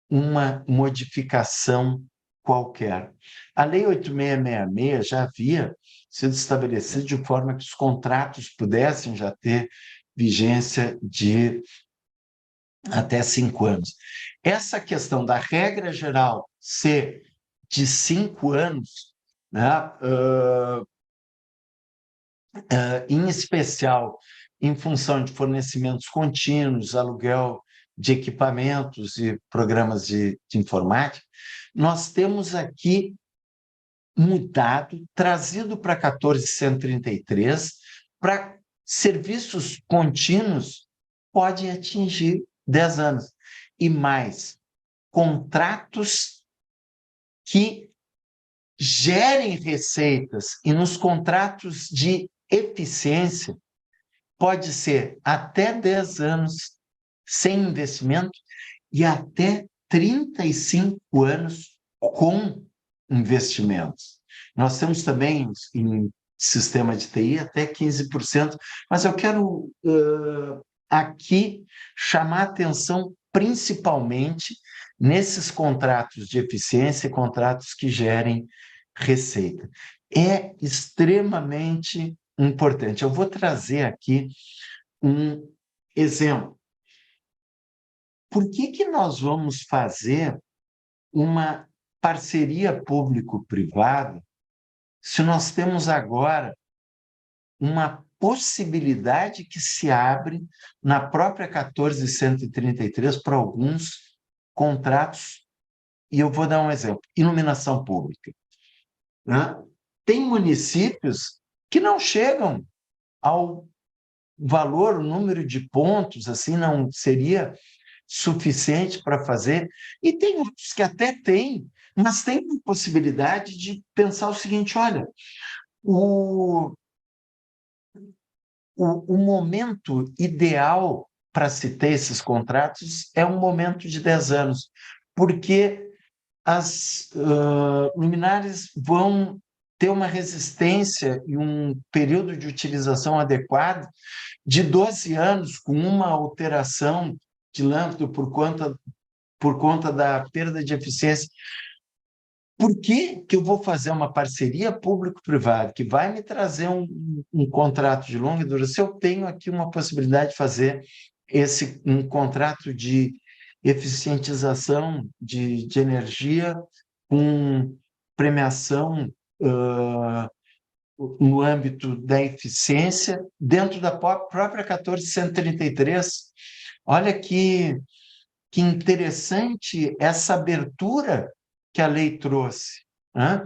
uma modificação qualquer. A Lei 8666 já havia sido estabelecida de forma que os contratos pudessem já ter vigência de até 5 anos. Essa questão da regra geral ser de 5 anos, né, em especial em função de fornecimentos contínuos, aluguel de equipamentos e programas de informática, nós temos aqui mudado, trazido para 1433, para serviços contínuos, pode atingir 10 anos. E mais, contratos que gerem receitas, e nos contratos de eficiência, pode ser até 10 anos sem investimento e até 35 anos com investimentos. Nós temos também em sistema de TI até 15%, mas eu quero aqui chamar a atenção principalmente nesses contratos de eficiência e contratos que gerem receita. É extremamente importante. Eu vou trazer aqui um exemplo. Por que nós vamos fazer uma parceria público-privada se nós temos agora uma possibilidade que se abre na própria 1433 para alguns contratos? E eu vou dar um exemplo: iluminação pública, né? Tem municípios que não chegam ao valor, o número de pontos, assim, não seria suficiente para fazer, e tem outros que até têm, mas tem a possibilidade de pensar o seguinte: olha, o momento ideal para se ter esses contratos é um momento de 10 anos, porque as luminárias vão ter uma resistência e um período de utilização adequado de 12 anos, com uma alteração de lâmpada por conta da perda de eficiência. Por que eu vou fazer uma parceria público-privada que vai me trazer um contrato de longa duração se eu tenho aqui uma possibilidade de fazer um contrato de eficientização de energia com premiação no âmbito da eficiência dentro da própria 1433? Olha que interessante essa abertura que a lei trouxe, né?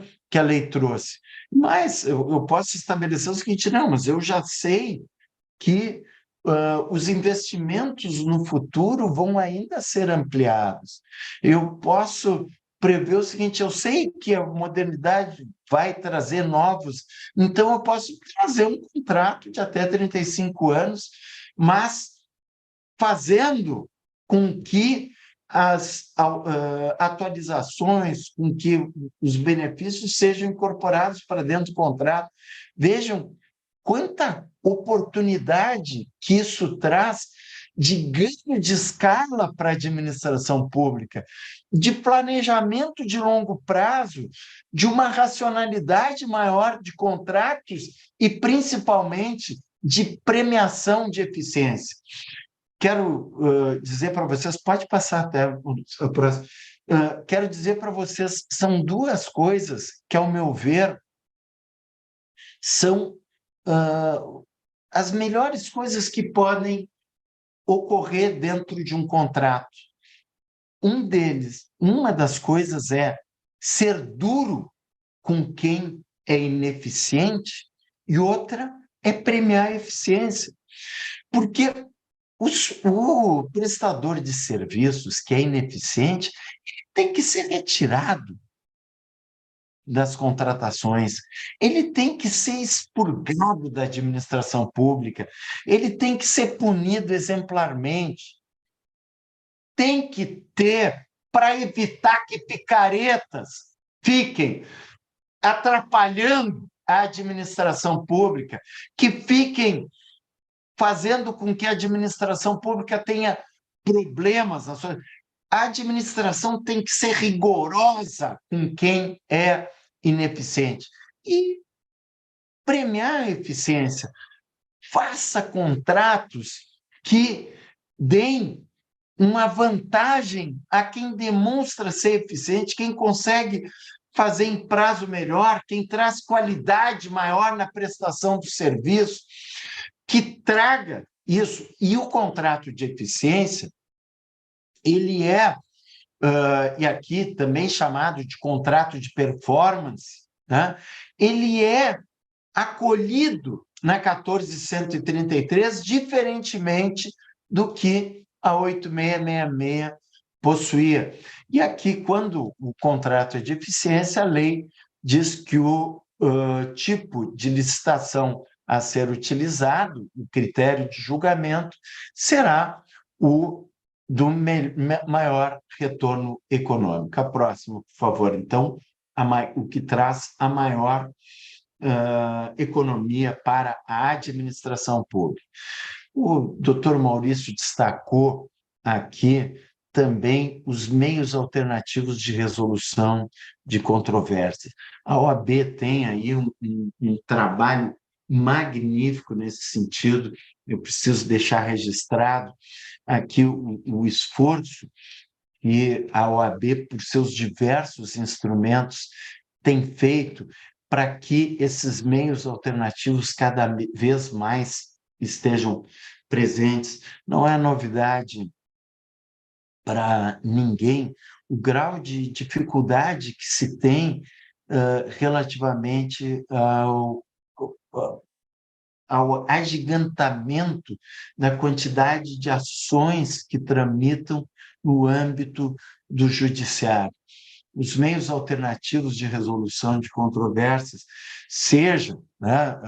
Mas eu posso estabelecer o seguinte: não, mas eu já sei que os investimentos no futuro vão ainda ser ampliados. Eu posso prever o seguinte: eu sei que a modernidade vai trazer novos. Então, eu posso fazer um contrato de até 35 anos, mas fazendo com que as atualizações, com que os benefícios sejam incorporados para dentro do contrato. Vejam quanta oportunidade que isso traz de ganho de escala para a administração pública, de planejamento de longo prazo, de uma racionalidade maior de contratos e, principalmente, de premiação de eficiência. Quero dizer para vocês, pode passar até o próximo. Quero dizer para vocês, são duas coisas que, ao meu ver, são as melhores coisas que podem ocorrer dentro de um contrato. Uma das coisas é ser duro com quem é ineficiente e outra é premiar a eficiência. Porque o prestador de serviços que é ineficiente tem que ser retirado das contratações, ele tem que ser expurgado da administração pública, ele tem que ser punido exemplarmente, tem que ter, para evitar que picaretas fiquem atrapalhando a administração pública, que fiquem fazendo com que a administração pública tenha problemas. A administração tem que ser rigorosa com quem é ineficiente. E premiar a eficiência. Faça contratos que deem uma vantagem a quem demonstra ser eficiente, quem consegue fazer em prazo melhor, quem traz qualidade maior na prestação do serviço, que traga isso. E o contrato de eficiência, ele é, e aqui também chamado de contrato de performance, né? Ele é acolhido na 14.133, diferentemente do que a 8666 possuía. E aqui, quando o contrato é de eficiência, a lei diz que o tipo de licitação a ser utilizado, o critério de julgamento, será o do maior retorno econômico. A próxima, por favor. Então, o que traz a maior economia para a administração pública. O doutor Maurício destacou aqui também os meios alternativos de resolução de controvérsias. A OAB tem aí um trabalho magnífico nesse sentido. Eu preciso deixar registrado aqui o esforço que a OAB, por seus diversos instrumentos, tem feito para que esses meios alternativos cada vez mais estejam presentes. Não é novidade para ninguém o grau de dificuldade que se tem relativamente ao agigantamento da quantidade de ações que tramitam no âmbito do judiciário. Os meios alternativos de resolução de controvérsias, sejam, né,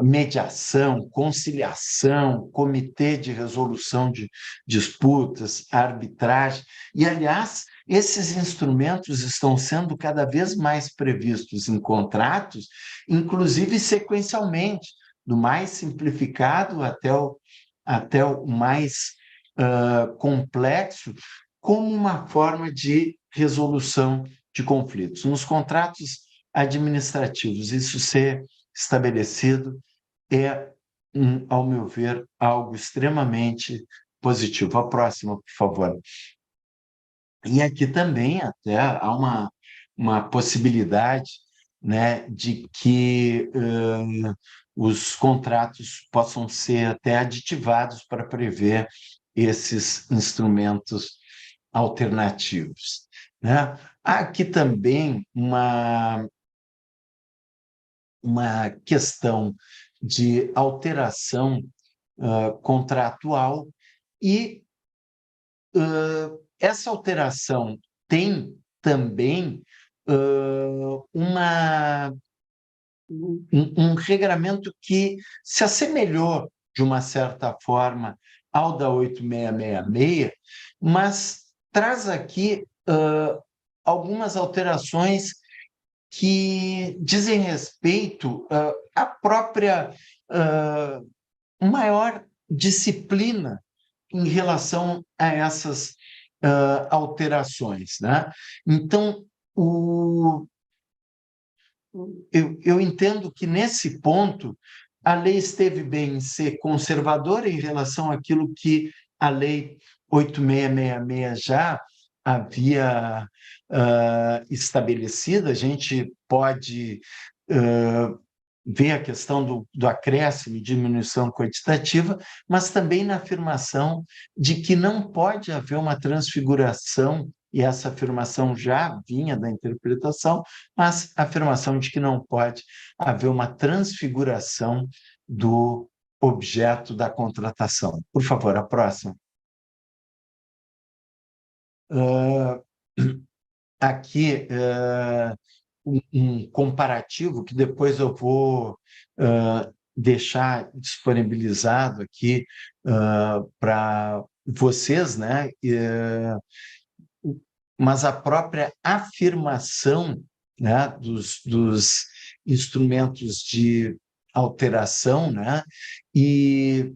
mediação, conciliação, comitê de resolução de disputas, arbitragem. E, aliás, esses instrumentos estão sendo cada vez mais previstos em contratos, inclusive sequencialmente, do mais simplificado até o mais complexo, como uma forma de resolução de conflitos. Nos contratos administrativos, isso ser estabelecido é, ao meu ver, algo extremamente positivo. A próxima, por favor. E aqui também até há uma possibilidade, né, de que os contratos possam ser até aditivados para prever esses instrumentos alternativos, né? Há aqui também uma questão de alteração contratual e essa alteração tem também um regramento que se assemelhou, de uma certa forma, ao da 8666, mas traz aqui algumas alterações que dizem respeito à própria maior disciplina em relação a essas alterações, né? Então, eu entendo que, nesse ponto, a lei esteve bem em ser conservadora em relação àquilo que a Lei 8666 já havia estabelecido. A gente pode ver a questão do acréscimo e diminuição quantitativa, mas também na afirmação de que não pode haver uma transfiguração, e essa afirmação já vinha da interpretação, mas a afirmação de que não pode haver uma transfiguração do objeto da contratação. Por favor, a próxima. Aqui, um comparativo que depois eu vou deixar disponibilizado aqui para vocês, né? Mas a própria afirmação, né, dos instrumentos de alteração, né, e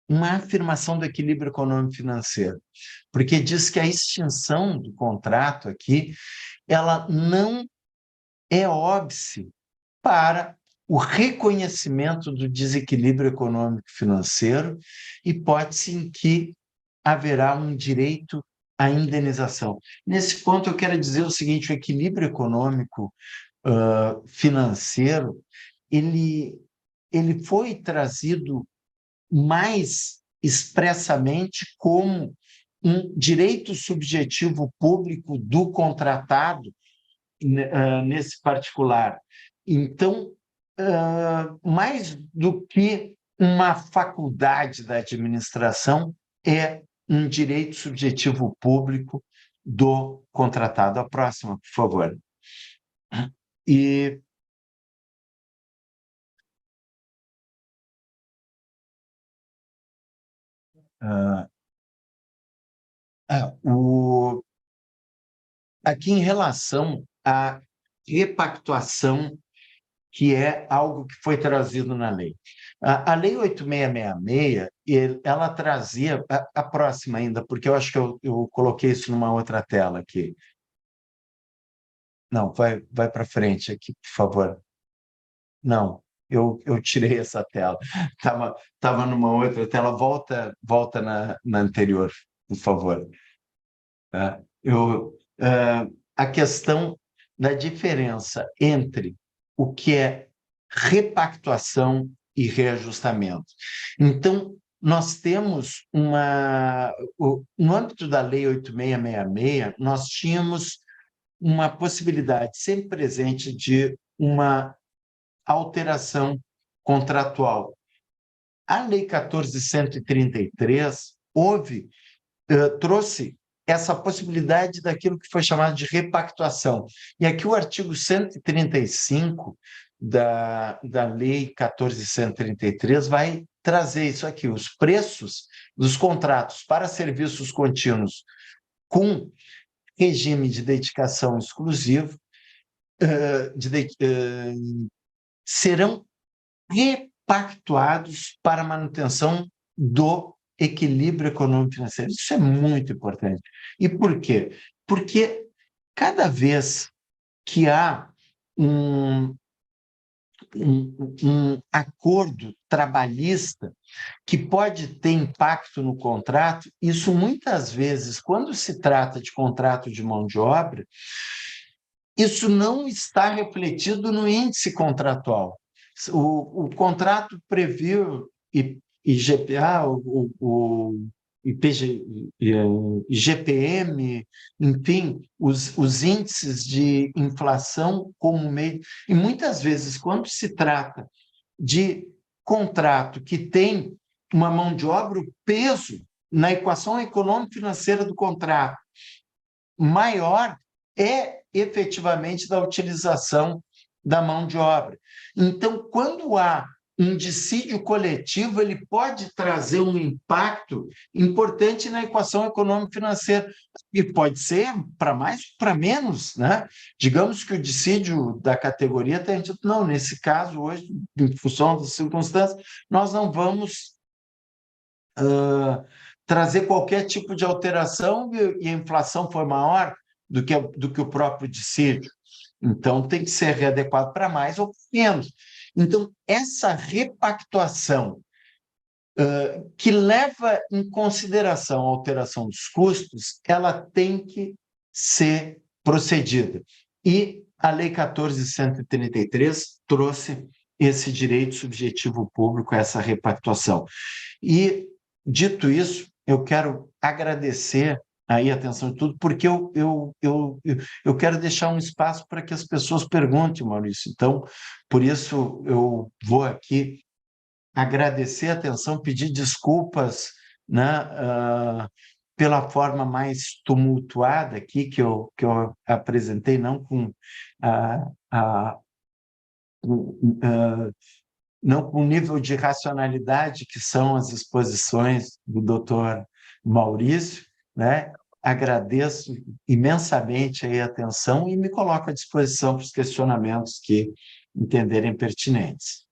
uma afirmação do equilíbrio econômico financeiro, porque diz que a extinção do contrato aqui, ela não é óbice para o reconhecimento do desequilíbrio econômico financeiro, hipótese em que haverá um direito à indenização. Nesse ponto, eu quero dizer o seguinte: o equilíbrio econômico financeiro, ele foi trazido mais expressamente como um direito subjetivo público do contratado nesse particular. Então, mais do que uma faculdade da administração, é um direito subjetivo público do contratado. A próxima, por favor. E aqui, em relação à repactuação, que é algo que foi trazido na lei. A Lei 8666, ela trazia... A próxima ainda, porque eu acho que eu coloquei isso numa outra tela aqui. Não, vai para frente aqui, por favor. Não, eu tirei essa tela. Estava numa outra tela. Volta na anterior, por favor. A questão da diferença entre o que é repactuação e reajustamento. Então, nós temos no âmbito da Lei 8666, nós tínhamos uma possibilidade sempre presente de uma alteração contratual. A Lei 14.133 trouxe essa possibilidade daquilo que foi chamado de repactuação. E aqui o artigo 135 da Lei 14.133 vai trazer isso aqui: os preços dos contratos para serviços contínuos com regime de dedicação exclusivo serão repactuados para manutenção do equilíbrio econômico financeiro. Isso é muito importante. E por quê? Porque cada vez que há um acordo trabalhista que pode ter impacto no contrato, isso muitas vezes, quando se trata de contrato de mão de obra, isso não está refletido no índice contratual. O contrato previu IGPA, o IGPM, enfim, os índices de inflação como meio. E muitas vezes, quando se trata de contrato que tem uma mão de obra, o peso na equação econômico-financeira do contrato maior é efetivamente da utilização da mão de obra. Então, quando há um dissídio coletivo, ele pode trazer um impacto importante na equação econômico-financeira, e pode ser para mais ou para menos, né? Digamos que o dissídio da categoria tenha dito, não, nesse caso, hoje, em função das circunstâncias, nós não vamos trazer qualquer tipo de alteração, e a inflação foi maior do que o próprio dissídio. Então, tem que ser readequado para mais ou menos. Então, essa repactuação que leva em consideração a alteração dos custos, ela tem que ser procedida. E a Lei 14.133 trouxe esse direito subjetivo público, essa repactuação. E, dito isso, eu quero agradecer aí a atenção de tudo, porque eu quero deixar um espaço para que as pessoas perguntem, Maurício. Então, por isso, eu vou aqui agradecer a atenção, pedir desculpas, né, pela forma mais tumultuada aqui que eu apresentei, não com não com o nível de racionalidade que são as exposições do doutor Maurício, né? Agradeço imensamente aí a atenção e me coloco à disposição para os questionamentos que entenderem pertinentes.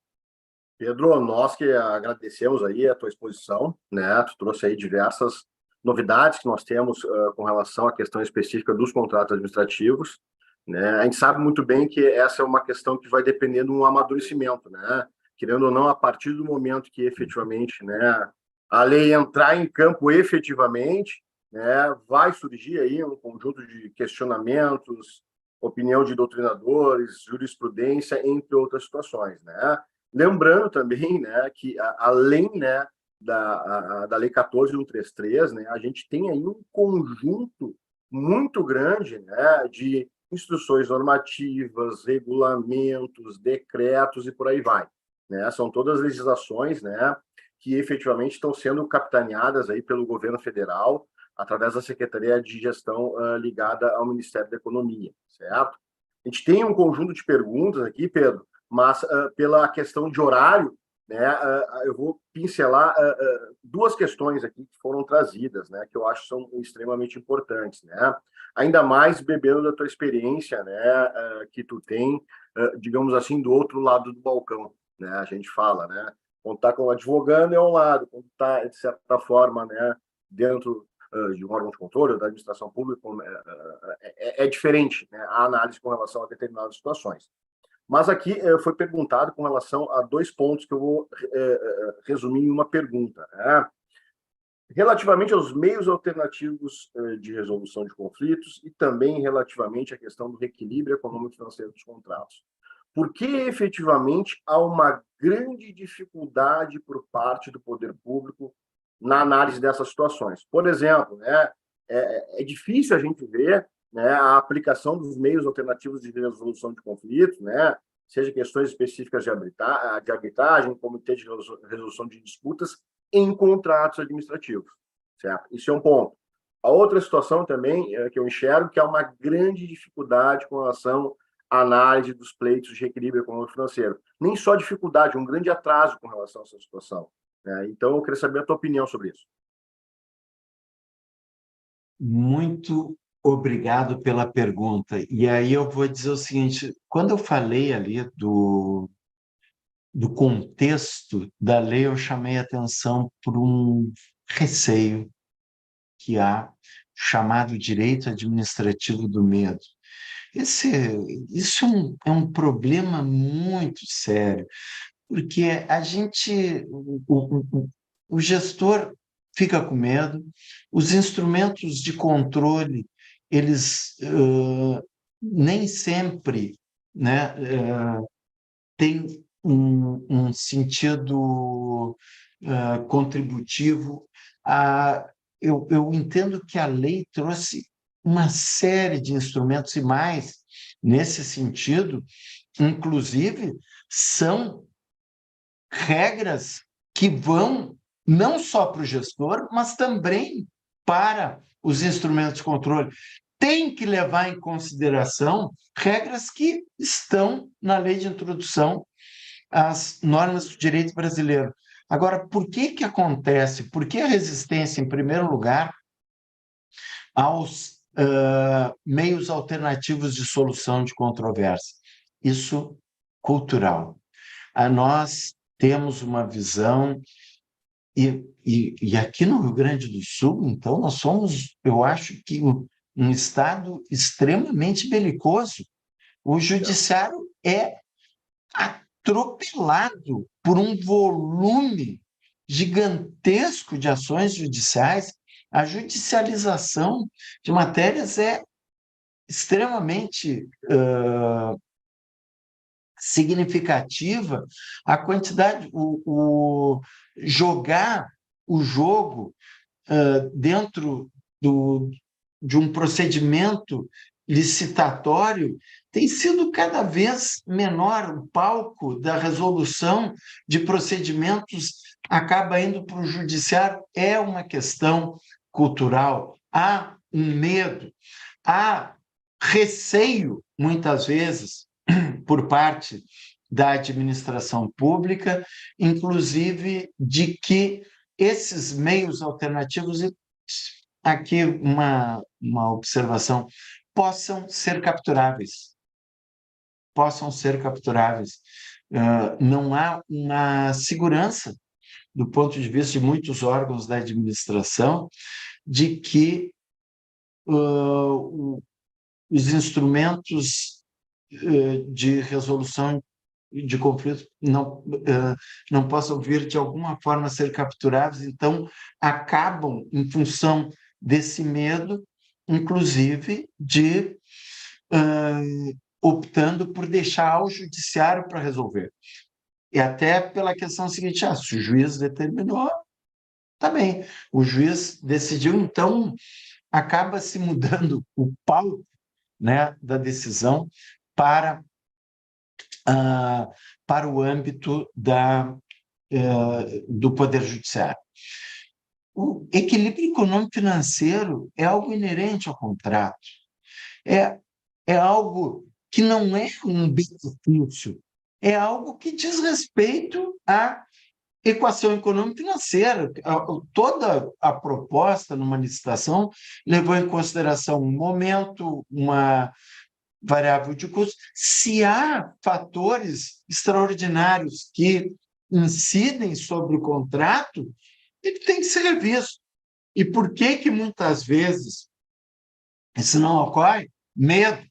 Pedro, nós que agradecemos aí a tua exposição, né? Tu trouxe aí diversas novidades que nós temos com relação à questão específica dos contratos administrativos, né? A gente sabe muito bem que essa é uma questão que vai depender de um amadurecimento, né? Querendo ou não, a partir do momento que efetivamente, né, a lei entrar em campo efetivamente, né, vai surgir aí um conjunto de questionamentos, opinião de doutrinadores, jurisprudência, entre outras situações, né? Lembrando também, né, que além, né, da Lei 14.133, né, a gente tem aí um conjunto muito grande, né, de instruções normativas, regulamentos, decretos e por aí vai, né? São todas legislações, né, que efetivamente estão sendo capitaneadas aí pelo governo federal através da Secretaria de Gestão ligada ao Ministério da Economia, certo? A gente tem um conjunto de perguntas aqui, Pedro, mas pela questão de horário, né, eu vou pincelar duas questões aqui que foram trazidas, né, que eu acho são extremamente importantes, né? Ainda mais bebendo da tua experiência, né, que tu tem, digamos assim, do outro lado do balcão, né? A gente fala, né? Quando está como advogando é um lado, quando está, de certa forma, né, dentro de um órgão de controle da administração pública, é diferente, né, a análise com relação a determinadas situações. Mas aqui foi perguntado com relação a dois pontos que eu vou resumir em uma pergunta, né? Relativamente aos meios alternativos de resolução de conflitos e também relativamente à questão do reequilíbrio econômico-financeiro dos contratos. Por que efetivamente há uma grande dificuldade por parte do poder público na análise dessas situações? Por exemplo, né, é difícil a gente ver, né, a aplicação dos meios alternativos de resolução de conflitos, né, seja questões específicas de arbitragem, comitê de resolução de disputas, em contratos administrativos, certo? Isso é um ponto. A outra situação também que eu enxergo que há uma grande dificuldade com relação à análise dos pleitos de reequilíbrio econômico-financeiro. Nem só dificuldade, um grande atraso com relação a essa situação, né? Então, eu queria saber a tua opinião sobre isso. Muito obrigado pela pergunta. E aí eu vou dizer o seguinte, quando eu falei ali do contexto da lei, eu chamei a atenção por um receio que há, chamado direito administrativo do medo. Isso é um problema muito sério, porque o gestor fica com medo, os instrumentos de controle, eles nem sempre, né, têm um sentido contributivo. Eu entendo que a lei trouxe uma série de instrumentos e mais nesse sentido, inclusive, são regras que vão não só para o gestor, mas também para os instrumentos de controle. tem que levar em consideração regras que estão na Lei de Introdução às Normas do Direito Brasileiro. Agora, por que acontece? Por que a resistência, em primeiro lugar, aos meios alternativos de solução de controvérsia? Isso cultural. Nós temos uma visão, e aqui no Rio Grande do Sul, então, nós somos, eu acho que, um Estado extremamente belicoso. O judiciário é atropelado por um volume gigantesco de ações judiciais. A judicialização de matérias é extremamente significativa. A quantidade, jogar o jogo dentro de um procedimento licitatório tem sido cada vez menor. O palco da resolução de procedimentos acaba indo para o judiciário. É uma questão cultural. Há um medo, há receio, muitas vezes, por parte da administração pública, inclusive de que esses meios alternativos, aqui uma observação, possam ser capturáveis. Não há uma segurança, do ponto de vista de muitos órgãos da administração, de que os instrumentos de resolução de conflitos não possam vir de alguma forma a ser capturáveis. Então, acabam, em função desse medo, inclusive, de optando por deixar ao judiciário para resolver. E até pela questão seguinte: se o juiz determinou, tá bem. O juiz decidiu, então acaba se mudando o palco, né, da decisão para o âmbito do Poder Judiciário. O equilíbrio econômico-financeiro é algo inerente ao contrato. É algo que não é um benefício, é algo que diz respeito à equação econômico-financeira. Toda a proposta numa licitação levou em consideração um momento, uma variável de custo. Se há fatores extraordinários que incidem sobre o contrato, ele tem que ser revisto. E por que muitas vezes isso não ocorre? Medo.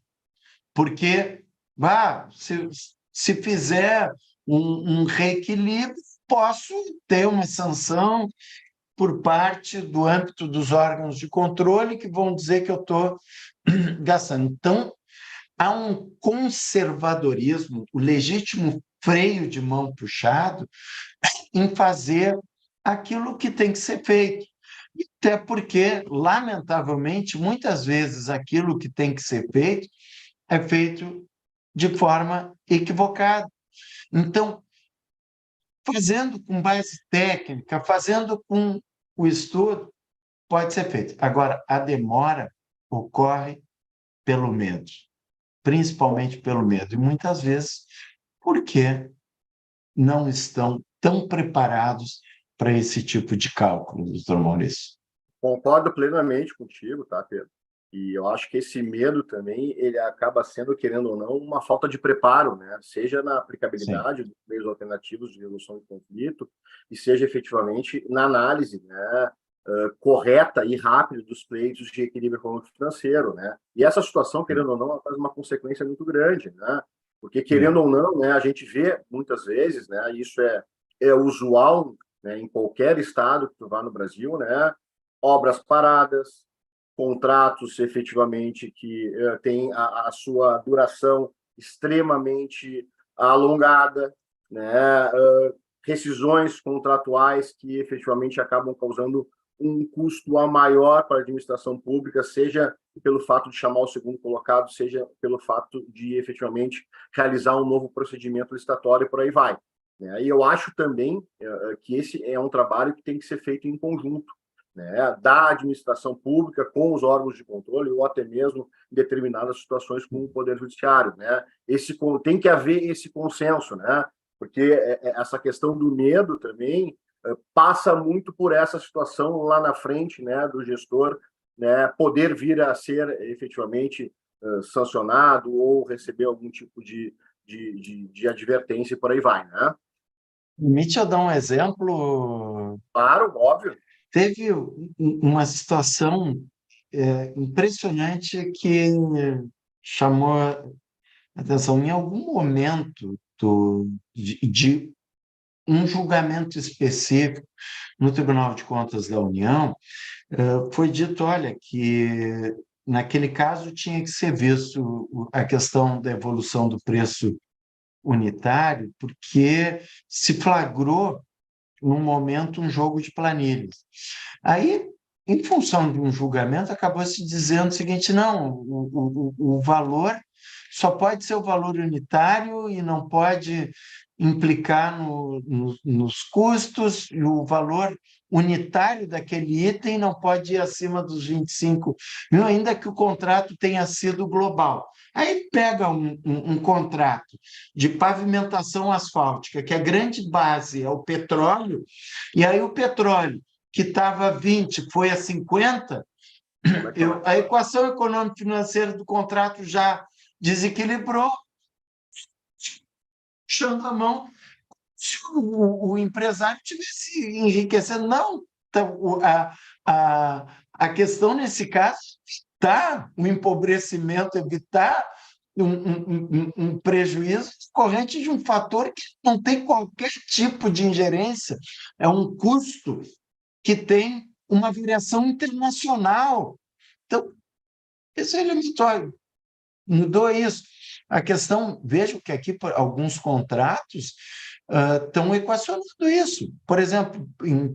Porque se fizer um reequilíbrio, posso ter uma sanção por parte do âmbito dos órgãos de controle que vão dizer que eu estou gastando. Então, há um conservadorismo, o legítimo freio de mão puxado em fazer aquilo que tem que ser feito. Até porque, lamentavelmente, muitas vezes aquilo que tem que ser feito é feito de forma equivocada. Então, fazendo com base técnica, fazendo com o estudo, pode ser feito. Agora, a demora ocorre pelo medo, principalmente pelo medo, e muitas vezes porque não estão tão preparados para esse tipo de cálculo, doutor Maurício. Concordo plenamente contigo, tá, Pedro? E eu acho que esse medo também, ele acaba sendo, querendo ou não, uma falta de preparo, né? Seja na aplicabilidade dos meios alternativos de resolução de conflito, e seja efetivamente na análise, né, correta e rápida dos pleitos de equilíbrio econômico-financeiro, né? E essa situação, querendo ou não, ela faz uma consequência muito grande, né? Porque, querendo ou não, né, a gente vê muitas vezes, né, isso é usual, né, em qualquer estado que tu vá no Brasil, né, obras paradas, contratos efetivamente que têm a sua duração extremamente alongada, né, rescisões contratuais que efetivamente acabam causando um custo a maior para a administração pública, seja pelo fato de chamar o segundo colocado, seja pelo fato de efetivamente realizar um novo procedimento licitatório e por aí vai. E eu acho também que esse é um trabalho que tem que ser feito em conjunto, né, da administração pública com os órgãos de controle ou até mesmo em determinadas situações com o Poder Judiciário, né? Tem que haver esse consenso, né? Porque essa questão do medo também passa muito por essa situação lá na frente, né, do gestor, né, poder vir a ser efetivamente sancionado ou receber algum tipo de advertência e por aí vai, né? Permite eu dar um exemplo? Claro, óbvio. Teve uma situação impressionante que chamou a atenção. Em algum momento de um julgamento específico no Tribunal de Contas da União, foi dito, olha, que naquele caso tinha que ser visto a questão da evolução do preço unitário, porque se flagrou, num momento, um jogo de planilhas. Aí, em função de um julgamento, acabou se dizendo o seguinte, não, o valor só pode ser o valor unitário e não pode implicar nos custos, e o valor unitário daquele item não pode ir acima dos 25 mil, ainda que o contrato tenha sido global. Aí pega um contrato de pavimentação asfáltica, que a grande base é o petróleo, e aí o petróleo, que estava a 20, foi a 50, a equação econômico-financeira do contrato já desequilibrou, puxando a mão, se o empresário estivesse enriquecendo. Não, então, a questão nesse caso evitar o empobrecimento, evitar um prejuízo decorrente de um fator que não tem qualquer tipo de ingerência, é um custo que tem uma variação internacional. Então, esse elemento mudou isso. A questão, vejo que aqui alguns contratos estão equacionando isso. Por exemplo,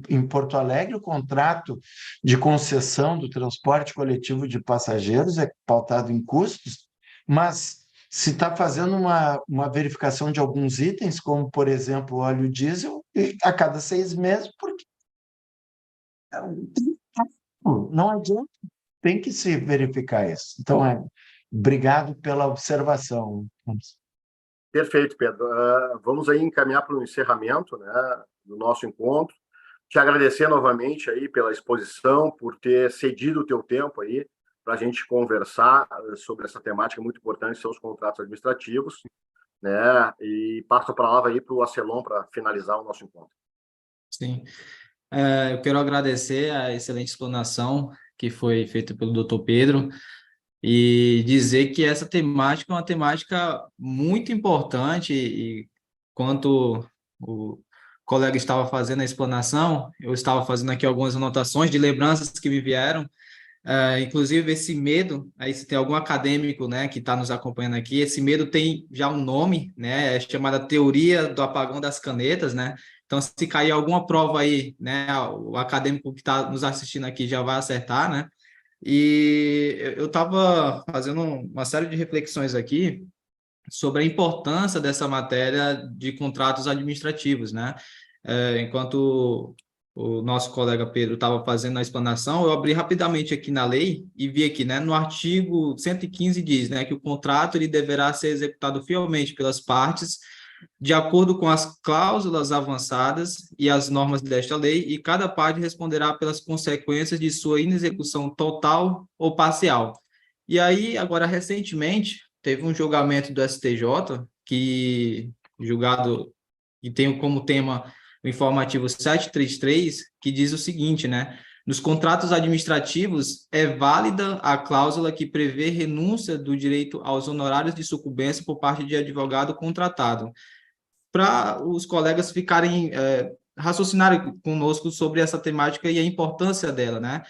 em Porto Alegre, o contrato de concessão do transporte coletivo de passageiros é pautado em custos, mas se está fazendo uma verificação de alguns itens, como, por exemplo, óleo diesel, a cada 6 meses, porque não adianta, tem que se verificar isso. Então, obrigado pela observação. Perfeito, Pedro. Vamos aí encaminhar para o encerramento, né, do nosso encontro. Te agradecer novamente aí pela exposição, por ter cedido o teu tempo aí para a gente conversar sobre essa temática muito importante, são os contratos administrativos, né? E passo a palavra aí para o Acelon para finalizar o nosso encontro. Sim. Eu quero agradecer a excelente explanação que foi feita pelo Dr. Pedro e dizer que essa temática é uma temática muito importante e quanto o colega estava fazendo a explanação, eu estava fazendo aqui algumas anotações de lembranças que me vieram, inclusive esse medo, aí se tem algum acadêmico, né, que está nos acompanhando aqui, esse medo tem já um nome, né, é chamada teoria do apagão das canetas, né. Então, se cair alguma prova aí, né, o acadêmico que está nos assistindo aqui já vai acertar, né? E eu estava fazendo uma série de reflexões aqui sobre a importância dessa matéria de contratos administrativos, né? Enquanto o nosso colega Pedro estava fazendo a explanação, eu abri rapidamente aqui na lei e vi aqui, né, no artigo 115 diz, né, que o contrato ele deverá ser executado fielmente pelas partes de acordo com as cláusulas avançadas e as normas desta lei, e cada parte responderá pelas consequências de sua inexecução total ou parcial. E aí, agora, recentemente, teve um julgamento do STJ, que tem como tema o informativo 733, que diz o seguinte, né? Nos contratos administrativos, é válida a cláusula que prevê renúncia do direito aos honorários de sucumbência por parte de advogado contratado. Para os colegas ficarem, raciocinarem conosco sobre essa temática e a importância dela, né?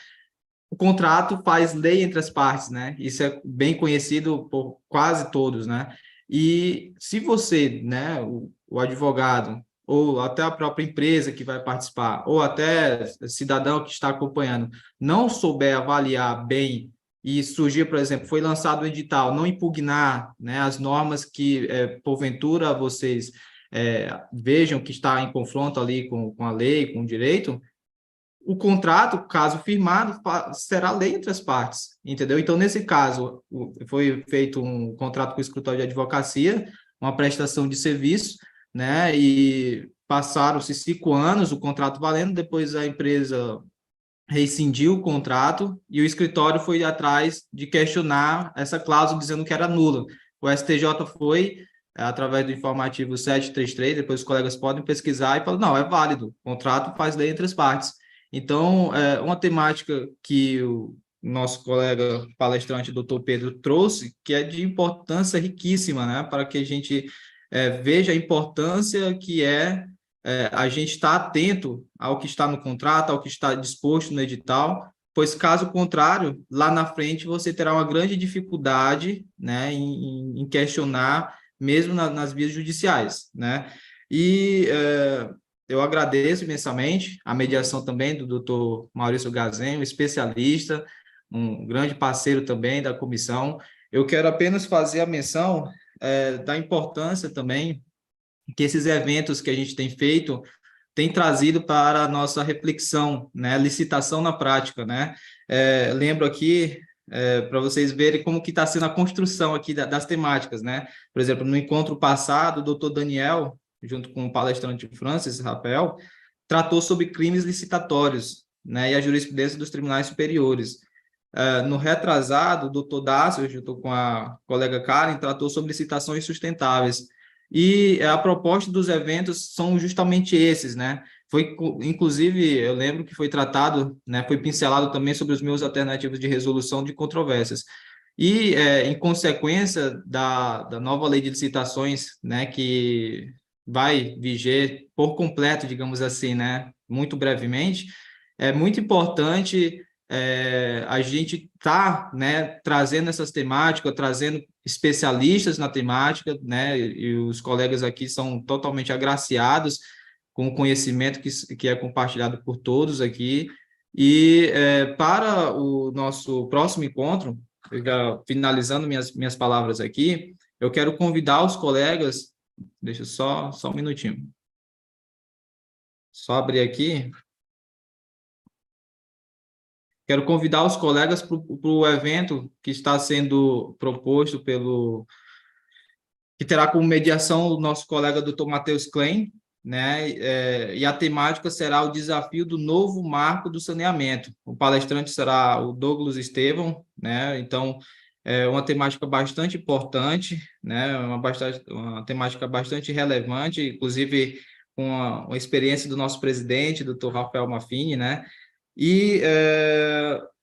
O contrato faz lei entre as partes, né? Isso é bem conhecido por quase todos, né? E se você, né, o advogado, ou até a própria empresa que vai participar, ou até cidadão que está acompanhando, não souber avaliar bem e surgir, por exemplo, foi lançado o edital, não impugnar, né, as normas que, porventura, vocês vejam que está em confronto ali com a lei, com o direito, o contrato, caso firmado, será lei entre as partes, entendeu? Então, nesse caso, foi feito um contrato com o escritório de advocacia, uma prestação de serviço, né? E passaram-se 5 anos, o contrato valendo, depois a empresa rescindiu o contrato e o escritório foi atrás de questionar essa cláusula, dizendo que era nula. O STJ foi, através do informativo 733, depois os colegas podem pesquisar, e falou, não, é válido, o contrato faz lei entre as partes. Então, uma temática que o nosso colega palestrante, doutor Pedro, trouxe, que é de importância riquíssima, né, para que a gente veja a importância que a gente está atento ao que está no contrato, ao que está disposto no edital, pois, caso contrário, lá na frente você terá uma grande dificuldade, né, em questionar, mesmo nas vias judiciais, né? E eu agradeço imensamente a mediação também do doutor Maurício Gazen, um especialista, um grande parceiro também da comissão. Eu quero apenas fazer a menção da importância também que esses eventos que a gente tem feito têm trazido para a nossa reflexão, né? Licitação na prática, né? Lembro aqui, para vocês verem como que está sendo a construção aqui das temáticas, né? Por exemplo, no encontro passado, o doutor Daniel, junto com o palestrante Francis Rapel, tratou sobre crimes licitatórios, né? E a jurisprudência dos tribunais superiores. No retrasado, o doutor Dácio, junto com a colega Karen, tratou sobre licitações sustentáveis. E a proposta dos eventos são justamente esses, né? Inclusive, eu lembro que foi tratado, né, foi pincelado também sobre os meus alternativas de resolução de controvérsias. E, em consequência da nova lei de licitações, né, que vai viger por completo, digamos assim, né, muito brevemente, é muito importante a gente tá, né, trazendo essas temáticas, trazendo especialistas na temática, né, e os colegas aqui são totalmente agraciados com o conhecimento que é compartilhado por todos aqui. E para o nosso próximo encontro, finalizando minhas palavras aqui, eu quero convidar os colegas, deixa só um minutinho, só abrir aqui. Quero convidar os colegas para o evento que está sendo proposto que terá como mediação o nosso colega Dr. Matheus Klein, né? E a temática será o desafio do novo marco do saneamento. O palestrante será o Douglas Estevão, né? Então, é uma temática bastante importante, né? Uma temática bastante relevante, inclusive com a experiência do nosso presidente, Dr. Rafael Maffini, né? E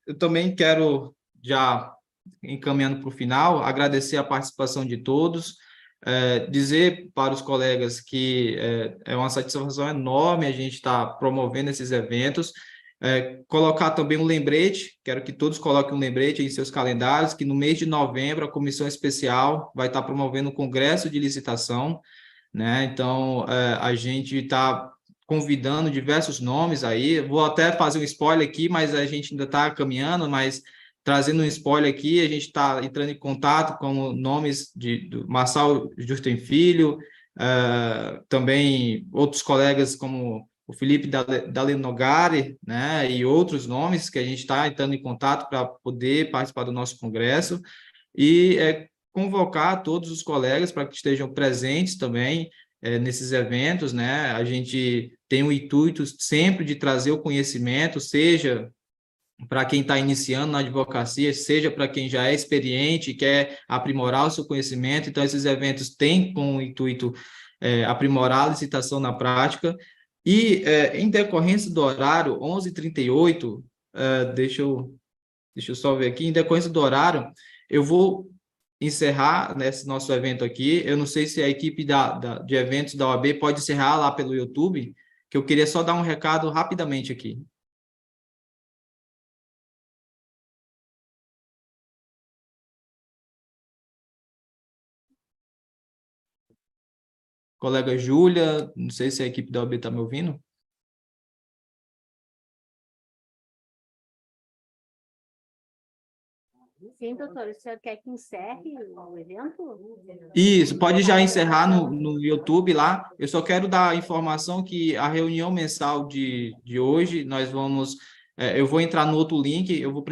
eu também quero, já encaminhando para o final, agradecer a participação de todos, dizer para os colegas que é uma satisfação enorme a gente estar promovendo esses eventos, colocar também um lembrete, quero que todos coloquem um lembrete em seus calendários, que no mês de novembro a Comissão Especial vai estar promovendo um congresso de licitação, né? Então, a gente está convidando diversos nomes aí, vou até fazer um spoiler aqui, mas a gente ainda está caminhando, mas trazendo um spoiler aqui, a gente está entrando em contato com nomes do Marçal Justen Filho, também outros colegas como o Felipe Dalenogari, né, e outros nomes que a gente está entrando em contato para poder participar do nosso congresso, e convocar todos os colegas para que estejam presentes também nesses eventos, né? A gente tem o intuito sempre de trazer o conhecimento, seja para quem está iniciando na advocacia, seja para quem já é experiente e quer aprimorar o seu conhecimento. Então, esses eventos têm como intuito aprimorar a licitação na prática. E, em decorrência do horário, 11h38, deixa eu só ver aqui, em decorrência do horário, eu vou encerrar nesse nosso evento aqui. Eu não sei se a equipe de eventos da OAB pode encerrar lá pelo YouTube, que eu queria só dar um recado rapidamente aqui. Colega Júlia, não sei se a equipe da OAB está me ouvindo. Sim, doutor. O senhor quer que encerre o evento? Isso, pode já encerrar no YouTube lá. Eu só quero dar a informação que a reunião mensal de hoje, nós vamos... eu vou entrar no outro link, eu vou